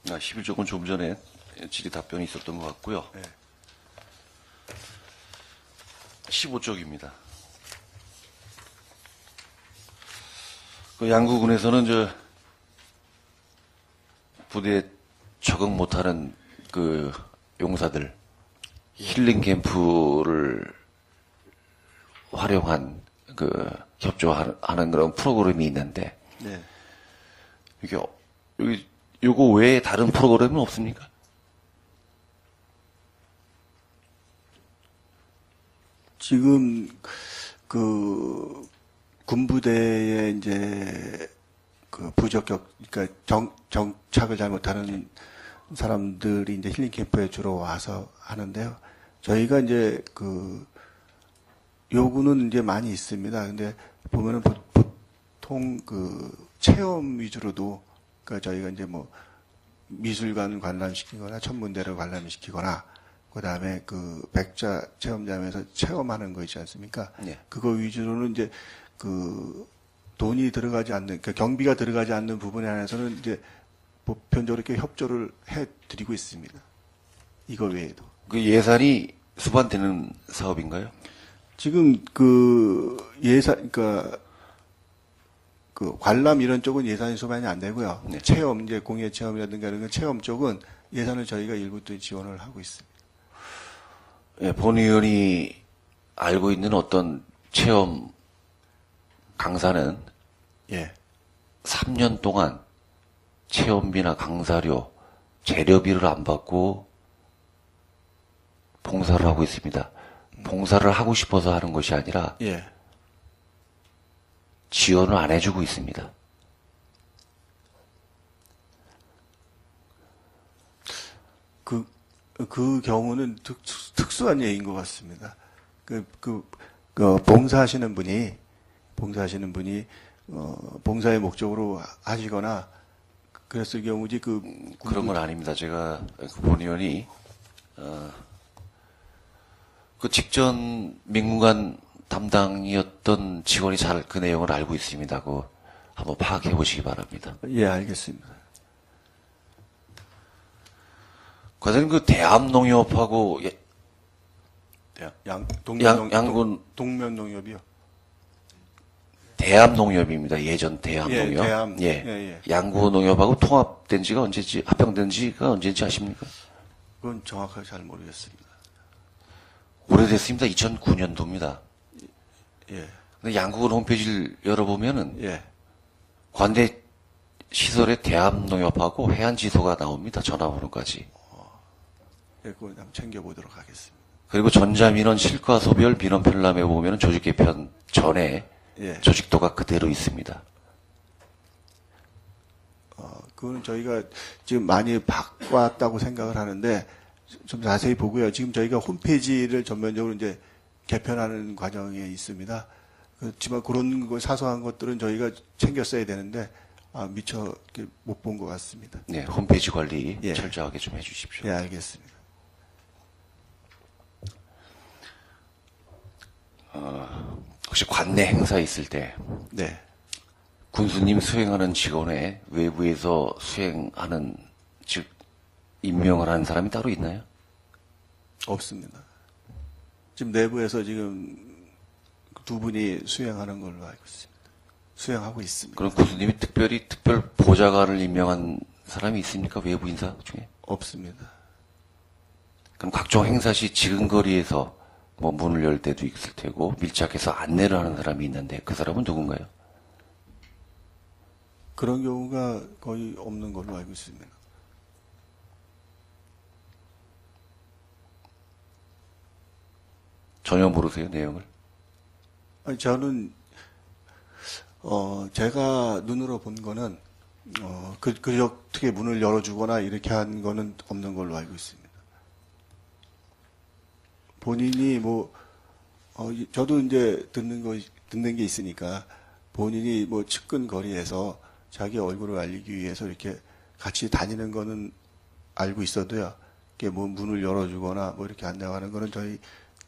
아, 11쪽은 좀 전에 질의 답변이 있었던 것 같고요. 네. 15쪽입니다. 그 양구군에서는 부대에 적응 못하는 그 용사들 힐링 캠프를 활용한 그 협조하는 그런 프로그램이 있는데 네. 여기 요거 외에 다른 프로그램은 없습니까? 지금 그 군부대에 이제 그 부적격, 그러니까 정착을 잘못하는 사람들이 이제 힐링 캠프에 주로 와서 하는데요. 저희가 이제 그 요구는 이제 많이 있습니다. 근데 보면은 보통 그 체험 위주로도 그러니까 저희가 이제 뭐 미술관 관람시키거나 천문대를 관람시키거나 그다음에 그 백자 체험장에서 체험하는 거 있지 않습니까? 네. 그거 위주로는 이제 그 돈이 들어가지 않는, 그 경비가 들어가지 않는 부분에 한해서는 이제 보편적으로 이렇게 협조를 해 드리고 있습니다. 이거 외에도. 그 예산이 수반되는 사업인가요? 지금 그 그러니까 그 관람 이런 쪽은 예산이 수반이 안 되고요. 네. 체험, 이제 공예 체험이라든가 이런 거 체험 쪽은 예산을 저희가 일부 또 지원을 하고 있습니다. 예, 본 의원이 알고 있는 어떤 체험 강사는 예. 3년 동안 체험비나 강사료, 재료비를 안 받고 봉사를 하고 있습니다. 봉사를 하고 싶어서 하는 것이 아니라 예. 지원을 안 해주고 있습니다. 그 경우는 특수한 예인 것 같습니다. 봉사하시는 분이, 봉사의 목적으로 하시거나, 그랬을 경우지, 그런 건 아닙니다. 제가 본 의원이 그 직전 민구관 담당이었던 직원이 잘 그 내용을 알고 있습니다. 그 한번 파악해 보시기 바랍니다. 예, 알겠습니다. 과장님 그 대암농협하고 양군 동면농협이요. 대암농협입니다. 예전 대암농협. 예, 대암. 예. 예. 양구농협하고 통합된 지가 언제지, 합병된 지가 언제인지 아십니까? 그건 정확하게 잘 모르겠습니다. 오래됐습니다. 2009년도입니다. 예. 근데 양구군 홈페이지를 열어보면은 예. 관내 시설에 대암농협하고 해안지소가 나옵니다. 전화번호까지. 예, 그걸 한번 챙겨보도록 하겠습니다. 그리고 전자민원 실과소별 민원 편람회 보면은 조직 개편 전에 예. 조직도가 그대로 있습니다. 그거는 저희가 지금 많이 바꿨다고 생각을 하는데, 좀 자세히 보고요. 지금 저희가 홈페이지를 전면적으로 이제 개편하는 과정에 있습니다. 그렇지만 그런 거 사소한 것들은 저희가 챙겨 써야 되는데, 미처 못 본 것 같습니다. 네, 홈페이지 관리 예. 철저하게 좀 해주십시오. 예, 알겠습니다. 혹시 관내 행사 있을 때 네. 군수님 수행하는 직원에 외부에서 수행하는, 즉 임명을 하는 사람이 따로 있나요? 없습니다. 지금 내부에서 지금 두 분이 수행하는 걸로 알고 있습니다. 수행하고 있습니다. 그럼 군수님이 특별 보좌관을 임명한 사람이 있습니까? 외부 인사 중에? 없습니다. 그럼 각종 행사 시 지근거리에서 뭐 문을 열 때도 있을 테고 밀착해서 안내를 하는 사람이 있는데 그 사람은 누군가요? 그런 경우가 거의 없는 걸로 알고 있습니다. 전혀 모르세요, 내용을? 아니, 저는 제가 눈으로 본 거는 어떻게 문을 열어주거나 이렇게 한 거는 없는 걸로 알고 있습니다. 본인이 저도 이제 듣는 게 있으니까 본인이 뭐 측근 거리에서 자기 얼굴을 알리기 위해서 이렇게 같이 다니는 거는 알고 있어도요. 이게 뭐 문을 열어주거나 뭐 이렇게 안내하는 거는 저희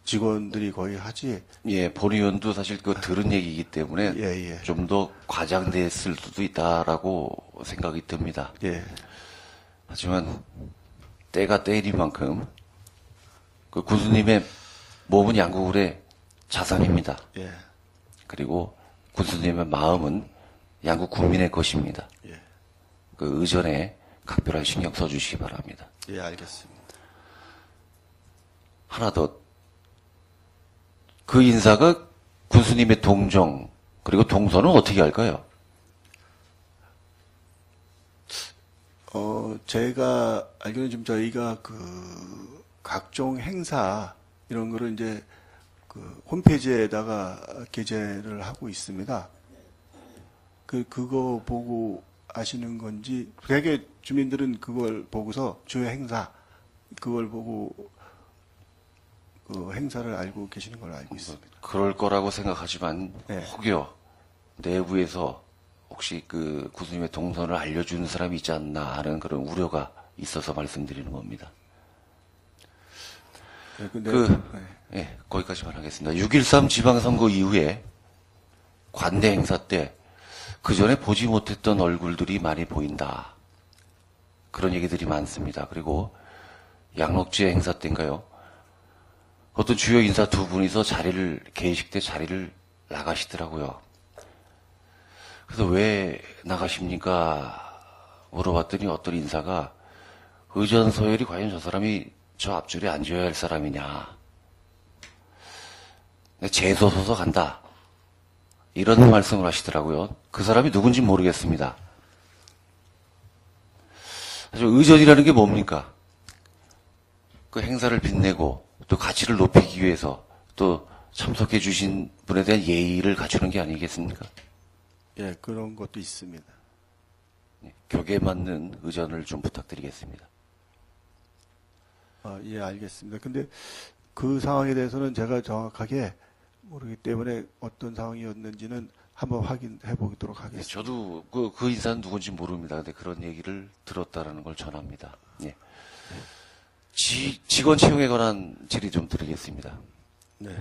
직원들이 거의 하지. 예, 본 의원도 사실 그 들은 얘기이기 때문에 예, 예. 좀 더 과장됐을 수도 있다라고 생각이 듭니다. 예. 하지만 때가 때이니만큼 그 군수님의 몸은 양국의 자산입니다. 예. 그리고 군수님의 마음은 양국 국민의 것입니다. 예. 그 의전에 각별한 신경 써주시기 바랍니다. 예, 알겠습니다. 하나 더. 그 인사가 군수님의 동정 그리고 동선은 어떻게 할까요? 제가 알기로는 지금 저희가 그 각종 행사 이런 거를 이제 그 홈페이지에다가 게재를 하고 있습니다. 그거 보고 아시는 건지 되게 주민들은 그걸 보고서 주요 행사 그걸 보고 그 행사를 알고 계시는 걸로 알고 있습니다. 그럴 거라고 생각하지만 네. 혹여 내부에서 혹시 그 군수님의 동선을 알려주는 사람이 있지 않나 하는 그런 우려가 있어서 말씀드리는 겁니다. 네, 근데 예, 거기까지만 하겠습니다. 6.13 지방선거 이후에 관내 행사 때 그 전에 보지 못했던 얼굴들이 많이 보인다. 그런 얘기들이 많습니다. 그리고 양록제 행사 때인가요? 어떤 주요 인사 두 분이서 개회식 때 자리를 나가시더라고요. 그래서 왜 나가십니까? 물어봤더니 어떤 인사가 의전서열이 과연 저 사람이 저 앞줄에 앉아야 할 사람이냐. 재소서서 간다. 이런 말씀을 하시더라고요. 그 사람이 누군지 모르겠습니다. 사실 의전이라는 게 뭡니까? 그 행사를 빛내고 또 가치를 높이기 위해서 또 참석해 주신 분에 대한 예의를 갖추는 게 아니겠습니까? 예, 그런 것도 있습니다. 격에 맞는 의전을 좀 부탁드리겠습니다. 예, 알겠습니다. 근데 그 상황에 대해서는 제가 정확하게 모르기 때문에 어떤 상황이었는지는 한번 확인해 보도록 네, 하겠습니다. 저도 그 인사는 누군지 모릅니다. 근데 그런 얘기를 들었다라는 걸 전합니다. 예. 직원 채용에 관한 질의 좀 드리겠습니다. 네.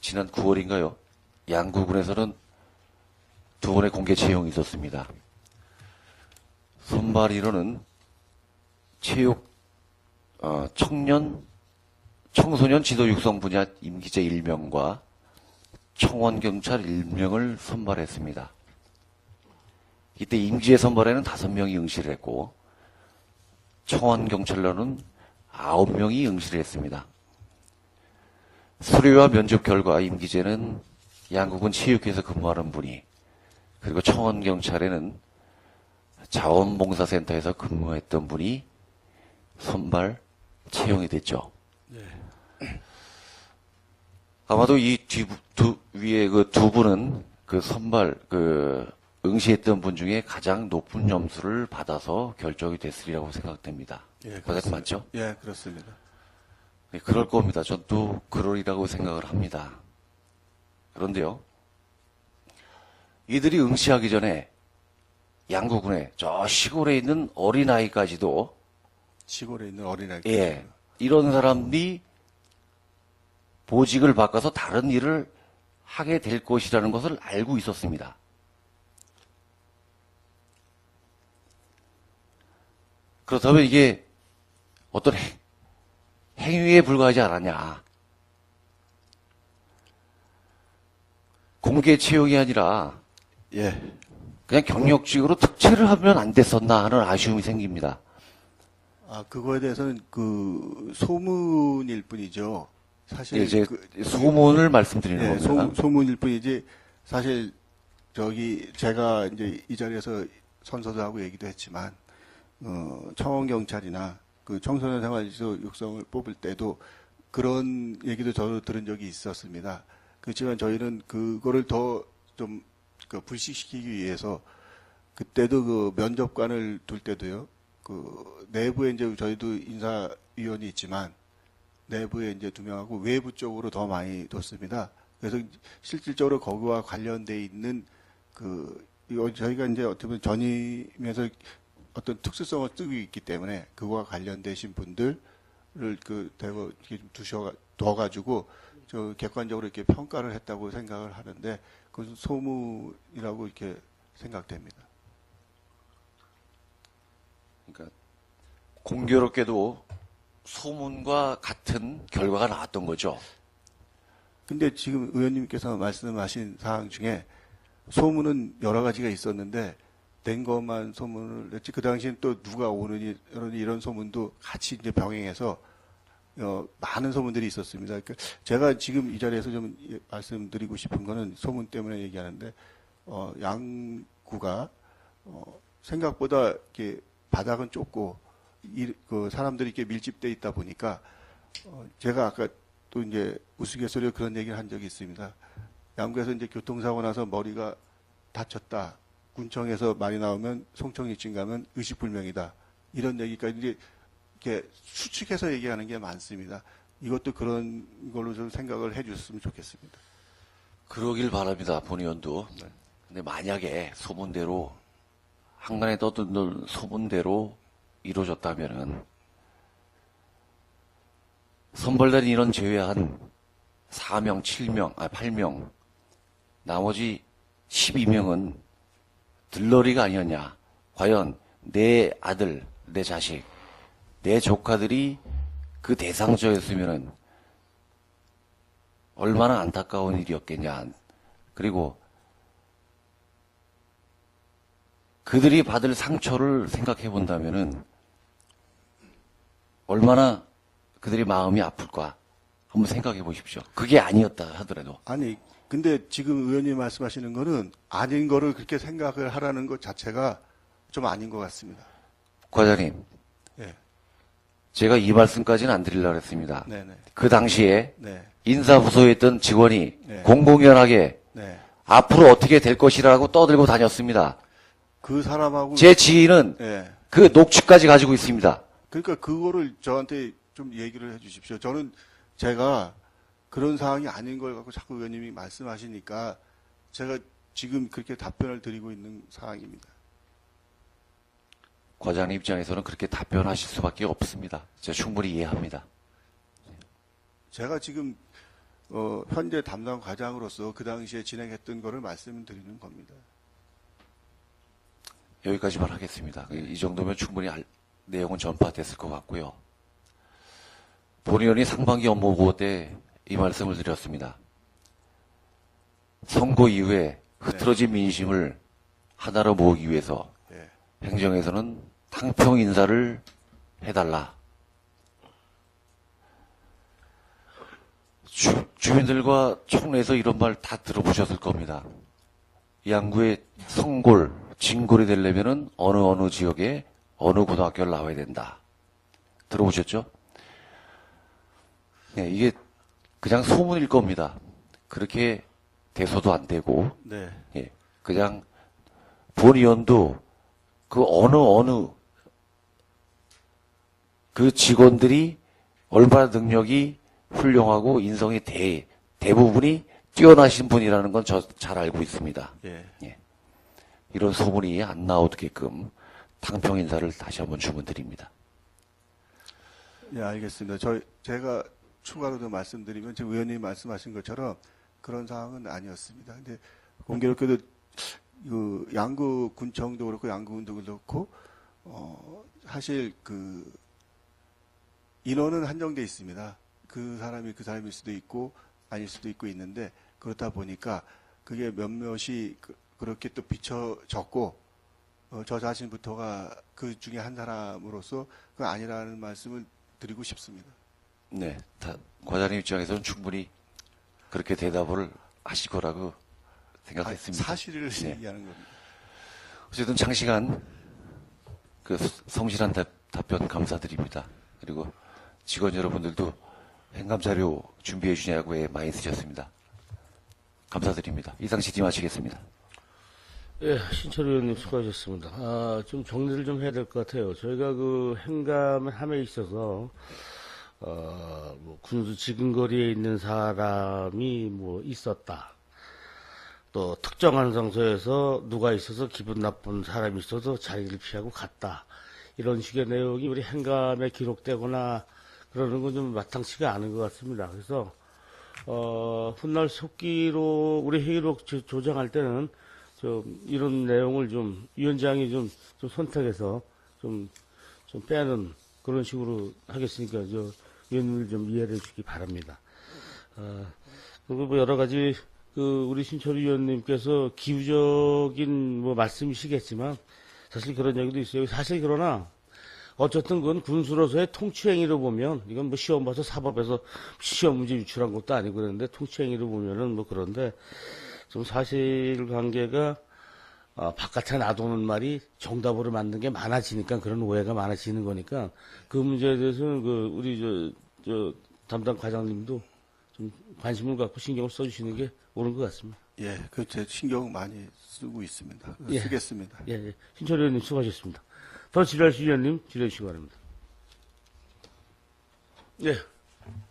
지난 9월인가요? 양구군에서는 두 번의 공개 채용이 있었습니다. 선발위로는 체육, 청소년 지도 육성 분야 임기제 1명과 청원경찰 1명을 선발했습니다. 이때 임기제 선발에는 5명이 응시를 했고 청원경찰로는 9명이 응시를 했습니다. 수료와 면접 결과 임기제는 양국은 체육회에서 근무하는 분이 그리고 청원경찰에는 자원봉사센터에서 근무했던 분이 선발 채용이 됐죠. 아마도 이 위에 그 두 분은 그 선발, 응시했던 분 중에 가장 높은 점수를 받아서 결정이 됐으리라고 생각됩니다. 예, 그거 맞죠? 예, 그렇습니다. 네, 그럴 겁니다. 저도 그러리라고 생각을 합니다. 그런데요, 이들이 응시하기 전에 양구군에 저 시골에 있는 어린아이까지도 시골에 있는 어린아이. 예, 이런 사람들이 보직을 바꿔서 다른 일을 하게 될 것이라는 것을 알고 있었습니다. 그렇다면 이게 어떤 행위에 불과하지 않았냐. 공개 채용이 아니라 예. 그냥 경력직으로 특채를 하면 안 됐었나 하는 아쉬움이 생깁니다. 그거에 대해서는 그 소문일 뿐이죠. 사실 예, 이제 그, 소문을 말씀드리는 예, 겁니다. 소문일 뿐이지 사실 제가 이제 이 자리에서 선서도 하고 얘기도 했지만 청원경찰이나 그 청소년 생활지도 육성을 뽑을 때도 그런 얘기도 저도 들은 적이 있었습니다. 그렇지만 저희는 그거를 더 좀 불식시키기 위해서 그때도 그 면접관을 둘 때도요. 그 내부에 이제 저희도 인사위원이 있지만 내부에 이제 2명하고 외부 쪽으로 더 많이 뒀습니다. 그래서 실질적으로 거기와 관련돼 있는 이거 저희가 이제 어떻게 보면 전임에서 어떤 특수성을 쓰고 있기 때문에 그거와 관련되신 분들을 대고 이렇게 좀 둬가지고 저 객관적으로 이렇게 평가를 했다고 생각을 하는데 그것은 소문이라고 이렇게 생각됩니다. 그러니까 공교롭게도 소문과 같은 결과가 나왔던 거죠. 근데 지금 의원님께서 말씀하신 사항 중에 소문은 여러 가지가 있었는데 된 것만 소문을 냈지 그 당시엔 또 누가 오느니 이런 소문도 같이 이제 병행해서 많은 소문들이 있었습니다. 그러니까 제가 지금 이 자리에서 좀 말씀드리고 싶은 거는 소문 때문에 얘기하는데 양구가 생각보다 이렇게 바닥은 좁고 그 사람들이 이렇게 밀집돼 있다 보니까 제가 아까 또 이제 우스갯소리로 그런 얘기를 한 적이 있습니다. 양구에서 이제 교통사고 나서 머리가 다쳤다. 군청에서 말이 나오면 송청 1층 가면 의식불명이다. 이런 얘기까지 이렇게 수축해서 얘기하는 게 많습니다. 이것도 그런 걸로 좀 생각을 해 주셨으면 좋겠습니다. 그러길 바랍니다. 본 의원도. 근데 만약에 소문대로 한간에 떠드는 소문대로 이루어졌다면은 선발단 인원 제외한 4명, 7명, 8명 나머지 12명은 들러리가 아니었냐. 과연 내 아들, 내 자식, 내 조카들이 그 대상자였으면은 얼마나 안타까운 일이었겠냐. 그리고 그들이 받을 상처를 생각해 본다면은 얼마나 그들의 마음이 아플까 한번 생각해 보십시오. 그게 아니었다 하더라도. 아니, 근데 지금 의원님 말씀하시는 거는 아닌 거를 그렇게 생각을 하라는 것 자체가 좀 아닌 것 같습니다. 과장님, 예. 제가 이 말씀까지는 안 드리려고 했습니다. 네네. 그 당시에 네. 인사부서에 있던 직원이 네. 공공연하게 네. 앞으로 어떻게 될 것이라고 떠들고 다녔습니다. 그 사람하고. 제 지인은 예. 그 녹취까지 가지고 있습니다. 그러니까 그거를 저한테 좀 얘기를 해 주십시오. 저는 제가 그런 상황이 아닌 걸 갖고 자꾸 의원님이 말씀하시니까 제가 지금 그렇게 답변을 드리고 있는 상황입니다. 과장님 입장에서는 그렇게 답변하실 수밖에 없습니다. 제가 충분히 이해합니다. 제가 지금 현재 담당 과장으로서 그 당시에 진행했던 거를 말씀드리는 겁니다. 여기까지만 하겠습니다. 이 정도면 충분히 내용은 전파됐을 것 같고요. 본 의원이 상반기 업무 보고 때 이 말씀을 드렸습니다. 선거 이후에 흐트러진 민심을 하나로 모으기 위해서 예. 행정에서는 탕평 인사를 해달라. 주민들과 총회에서 이런 말 다 들어보셨을 겁니다. 양구의 성골, 진골이 되려면은 어느 지역에 어느 고등학교를 나와야 된다. 들어보셨죠? 네, 이게 그냥 소문일 겁니다. 그렇게 돼서도 안 되고, 네. 예, 그냥 본 의원도 그 어느 그 직원들이 얼마나 능력이 훌륭하고 인성이 대부분이 뛰어나신 분이라는 건 저 잘 알고 있습니다. 예. 예. 이런 소문이 안 나오게끔 탕평 인사를 다시 한번 주문드립니다. 예, 알겠습니다. 제가 추가로 더 말씀드리면 지금 의원님이 말씀하신 것처럼 그런 상황은 아니었습니다. 근데 공교롭게도 그 양구 군청도 그렇고 양구군도 그렇고 사실 그 인원은 한정돼 있습니다. 그 사람일 수도 있고 아닐 수도 있고 있는데 그렇다 보니까 그게 몇몇이 그렇게 또 비춰졌고 저 자신부터가 그 중에 한 사람으로서 그 아니라는 말씀을 드리고 싶습니다. 네, 과장님 입장에서는 충분히 그렇게 대답을 하실 거라고 생각했습니다. 사실을 네. 얘기하는 겁니다. 어쨌든 장시간 그 성실한 답변 감사드립니다. 그리고 직원 여러분들도 행감 자료 준비해 주냐고 많이 쓰셨습니다. 감사드립니다. 이상 질의 마치겠습니다. 예, 신철 의원님 수고하셨습니다. 좀 정리를 좀 해야 될 것 같아요. 저희가 그 행감함에 있어서, 뭐 군수 지근거리에 있는 사람이 뭐 있었다. 또 특정한 장소에서 누가 있어서 기분 나쁜 사람이 있어서 자리를 피하고 갔다. 이런 식의 내용이 우리 행감에 기록되거나 그러는 건 좀 마땅치가 않은 것 같습니다. 그래서 훗날 속기로 우리 회의록 조정할 때는 좀 이런 내용을 좀 위원장이 좀 선택해서 좀 빼는 그런 식으로 하겠으니까 위원님을 좀 이해해 주시기 바랍니다. 그리고 뭐 여러 가지 우리 신철 위원님께서 기후적인 뭐 말씀이시겠지만 사실 그런 얘기도 있어요. 사실 그러나 어쨌든 그건 군수로서의 통치행위로 보면 이건 뭐 시험 봐서 사법에서 시험 문제 유출한 것도 아니고 그런데 통치행위로 보면은 뭐 그런데 좀 사실관계가 바깥에 놔두는 말이 정답으로 만든 게 많아지니까 그런 오해가 많아지는 거니까 그 문제에 대해서는 우리 담당 과장님도 좀 관심을 갖고 신경을 써주시는 게 옳은 것 같습니다. 예, 제 신경 많이 쓰고 있습니다. 예. 쓰겠습니다. 예. 신철 의원님 수고하셨습니다. 더 질의하실 위원님 질의해 주시기 바랍니다. 예.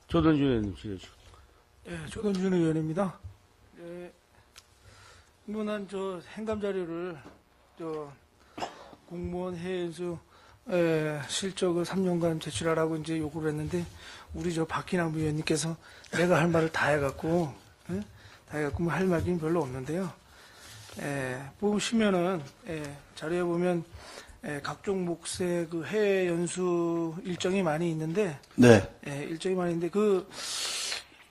조던준 의원님 질의해 주시기 바랍니다. 예, 조동준 의원입니다. 예, 문안 행감 자료를 공무원 해연수 실적을 3년간 제출하라고 이제 요구를 했는데 우리 박기남 의원님께서 내가 할 말을 다 해갖고 뭐 할 말이 별로 없는데요. 보시면은 자료에 보면 각종 몫의 그 해외 연수 일정이 많이 있는데 네. 일정이 많이 있는데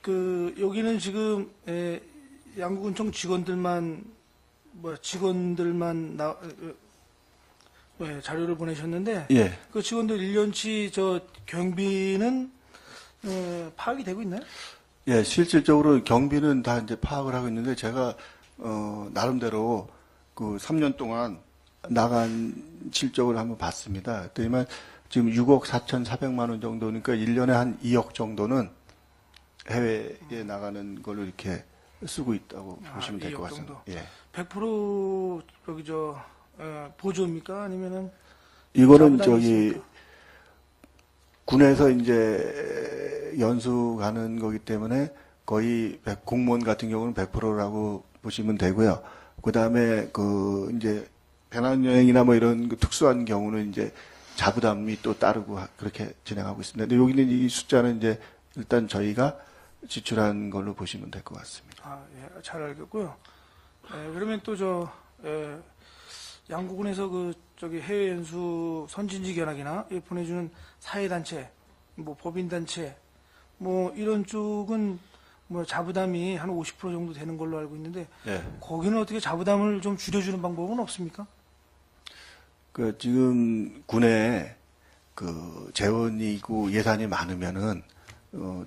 여기는 지금 양구군청 직원들만 자료를 보내셨는데 예. 그 직원들 1년치 경비는 파악이 되고 있나요? 예, 실질적으로 경비는 다 이제 파악을 하고 있는데 제가 나름대로 그 3년 동안 나간 실적을 한번 봤습니다. 그랬더니만 지금 6억 4,400만 원 정도니까 1년에 한 2억 정도는 해외에 나가는 걸로 이렇게 쓰고 있다고 보시면 될 것 같습니다. 예. 100% 보조입니까? 아니면은 이거는 자부담이 있습니까? 군에서 이제 연수 가는 거기 때문에 거의 공무원 같은 경우는 100%라고 보시면 되고요. 그 다음에 이제 배낭여행이나 뭐 이런 특수한 경우는 이제 자부담이 또 따르고 그렇게 진행하고 있습니다. 근데 여기는 이 숫자는 이제 일단 저희가 지출한 걸로 보시면 될 것 같습니다. 예, 잘 알겠고요. 그러면 또 양구군에서 해외 연수 선진지 견학이나 보내주는 사회단체, 뭐 법인단체, 뭐 이런 쪽은 뭐 자부담이 한 50% 정도 되는 걸로 알고 있는데 네. 거기는 어떻게 자부담을 좀 줄여주는 방법은 없습니까? 지금 군에 재원이고 예산이 많으면은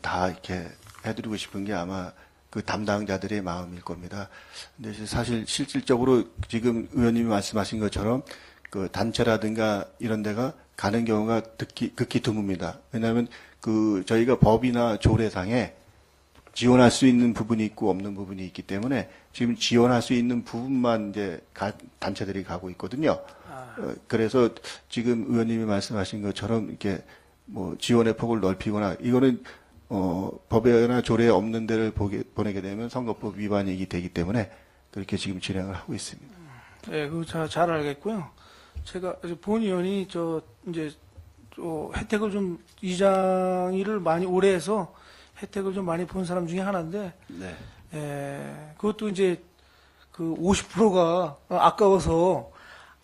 다 이렇게 해드리고 싶은 게 아마 그 담당자들의 마음일 겁니다. 근데 사실 실질적으로 지금 의원님이 말씀하신 것처럼 그 단체라든가 이런 데가 가는 경우가 극히 드뭅니다. 왜냐하면 저희가 법이나 조례상에 지원할 수 있는 부분이 있고 없는 부분이 있기 때문에 지금 지원할 수 있는 부분만 이제 단체들이 가고 있거든요. 그래서 지금 의원님이 말씀하신 것처럼 이렇게 뭐 지원의 폭을 넓히거나 이거는 법에나 조례에 없는 데를 보내게 되면 선거법 위반이 되기 때문에 그렇게 지금 진행을 하고 있습니다. 네, 잘 알겠고요. 제가 본 의원이 이제 혜택을 좀 이장일을 많이 오래 해서 혜택을 좀 많이 본 사람 중에 하나인데, 네. 그것도 이제 50%가 아까워서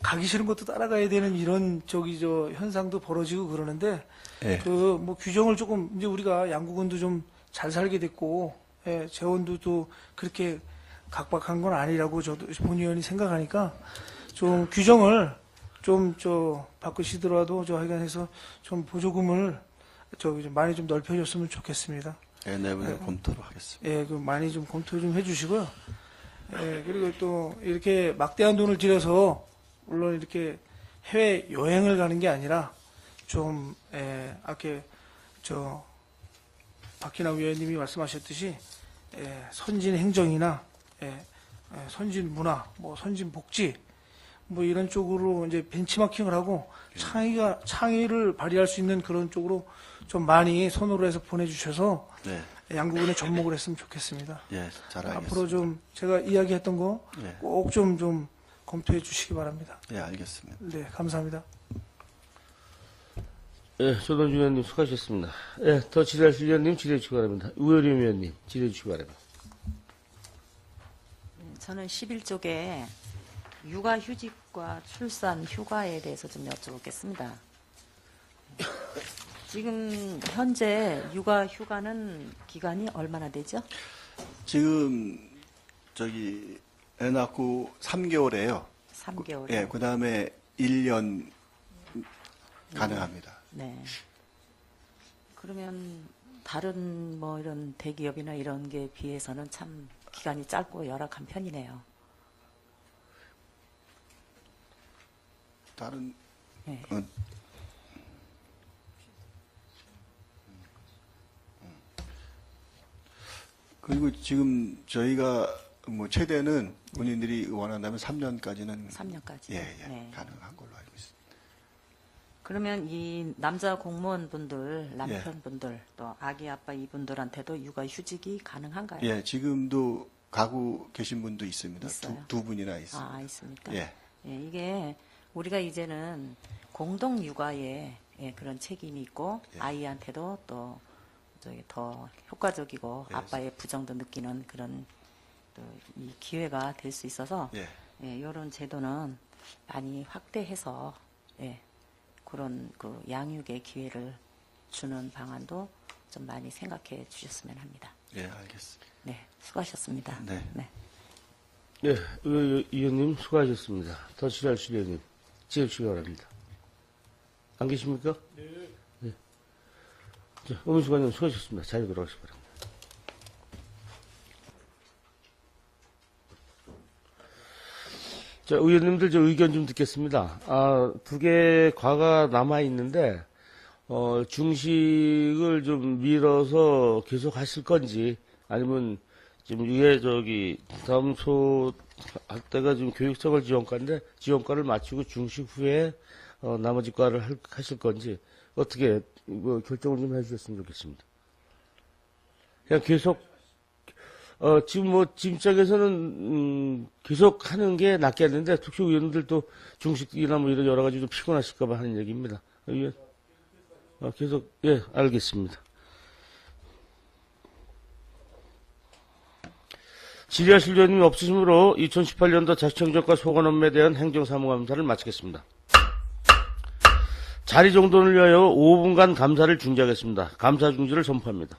가기 싫은 것도 따라가야 되는 이런 현상도 벌어지고 그러는데, 네. 뭐 규정을 조금 이제 우리가 양구군도 좀 잘 살게 됐고, 재원도 또 그렇게 각박한 건 아니라고 저도 본 의원이 생각하니까 좀 규정을 좀 바꾸시더라도 하여간 해서 좀 보조금을 좀 많이 좀 넓혀줬으면 좋겠습니다. 네, 내부에 검토를 하겠습니다. 많이 좀 검토 좀 해주시고요. 그리고 또 이렇게 막대한 돈을 들여서 물론 이렇게 해외 여행을 가는 게 아니라 아까 박희남 위원님이 말씀하셨듯이 선진 행정이나 선진 문화, 뭐 선진 복지, 뭐 이런 쪽으로 이제 벤치마킹을 하고 창의를 발휘할 수 있는 그런 쪽으로 좀 많이 선호를 해서 보내주셔서 네. 양구군에 접목을 했으면 좋겠습니다. 예, 잘 알겠습니다. 앞으로 좀 제가 이야기했던 거 예. 꼭 좀 검토해 주시기 바랍니다. 예, 알겠습니다. 네, 감사합니다. 예, 조동준 의원님 수고하셨습니다. 예, 더 질의하실 의원님 질의해 주시기 바랍니다. 우여림 의원님 질의해 주시기 바랍니다. 저는 11쪽에 육아휴직과 출산 휴가에 대해서 좀 여쭤보겠습니다. 지금 현재 육아휴가는 기간이 얼마나 되죠? 지금 애 낳고 3개월에요. 3개월. 예, 그 다음에 1년 가능합니다. 네. 그러면 다른 뭐 이런 대기업이나 이런 게 비해서는 참 기간이 짧고 열악한 편이네요. 다른 네. 그리고 지금 저희가 뭐 최대는 본인들이 원한다면 3년까지는 3년까지. 예, 네. 가능한 걸로 알고 있습니다. 그러면 이 남자 공무원분들, 남편분들, 또 아기 아빠 이분들한테도 육아휴직이 가능한가요? 예, 지금도 가고 계신 분도 있습니다. 있어요? 두 분이나 있습니다. 아, 있습니까? 예. 예, 이게 우리가 이제는 공동 육아에 예, 그런 책임이 있고 예. 아이한테도 또 저기 더 효과적이고 예. 아빠의 부정도 느끼는 그런 또 이 기회가 될 수 있어서 예. 예, 이런 제도는 많이 확대해서 예, 그런 그 양육의 기회를 주는 방안도 좀 많이 생각해 주셨으면 합니다. 예, 알겠습니다. 네, 수고하셨습니다. 네. 예, 의원님 수고하셨습니다. 더 질의하실 의원님 질의해 주시기 바랍니다. 안 계십니까? 네. 자, 의문수관님 수고하셨습니다. 자리로 돌아가시기 바랍니다. 자, 의원님들 저 의견 좀 듣겠습니다. 두 개 과가 남아 있는데, 중식을 좀 미뤄서 계속 하실 건지, 아니면 지금 위에 다음 할 때가 지금 교육생활 지원과인데, 지원과를 마치고 중식 후에, 나머지 과를 하실 건지, 어떻게, 결정을 좀 해주셨으면 좋겠습니다. 그냥 계속, 지금 지금장에서는, 계속 하는 게 낫겠는데, 특히 의원들도 중식이나 뭐 이런 여러 가지 좀 피곤하실까봐 하는 얘기입니다. 의원. 계속, 예, 알겠습니다. 질의하실 의원님이 없으시므로 2018년도 자치행정과 소관업무에 대한 행정사무감사를 마치겠습니다. 자리 정돈을 위하여 5분간 감사를 중지하겠습니다. 감사 중지를 선포합니다.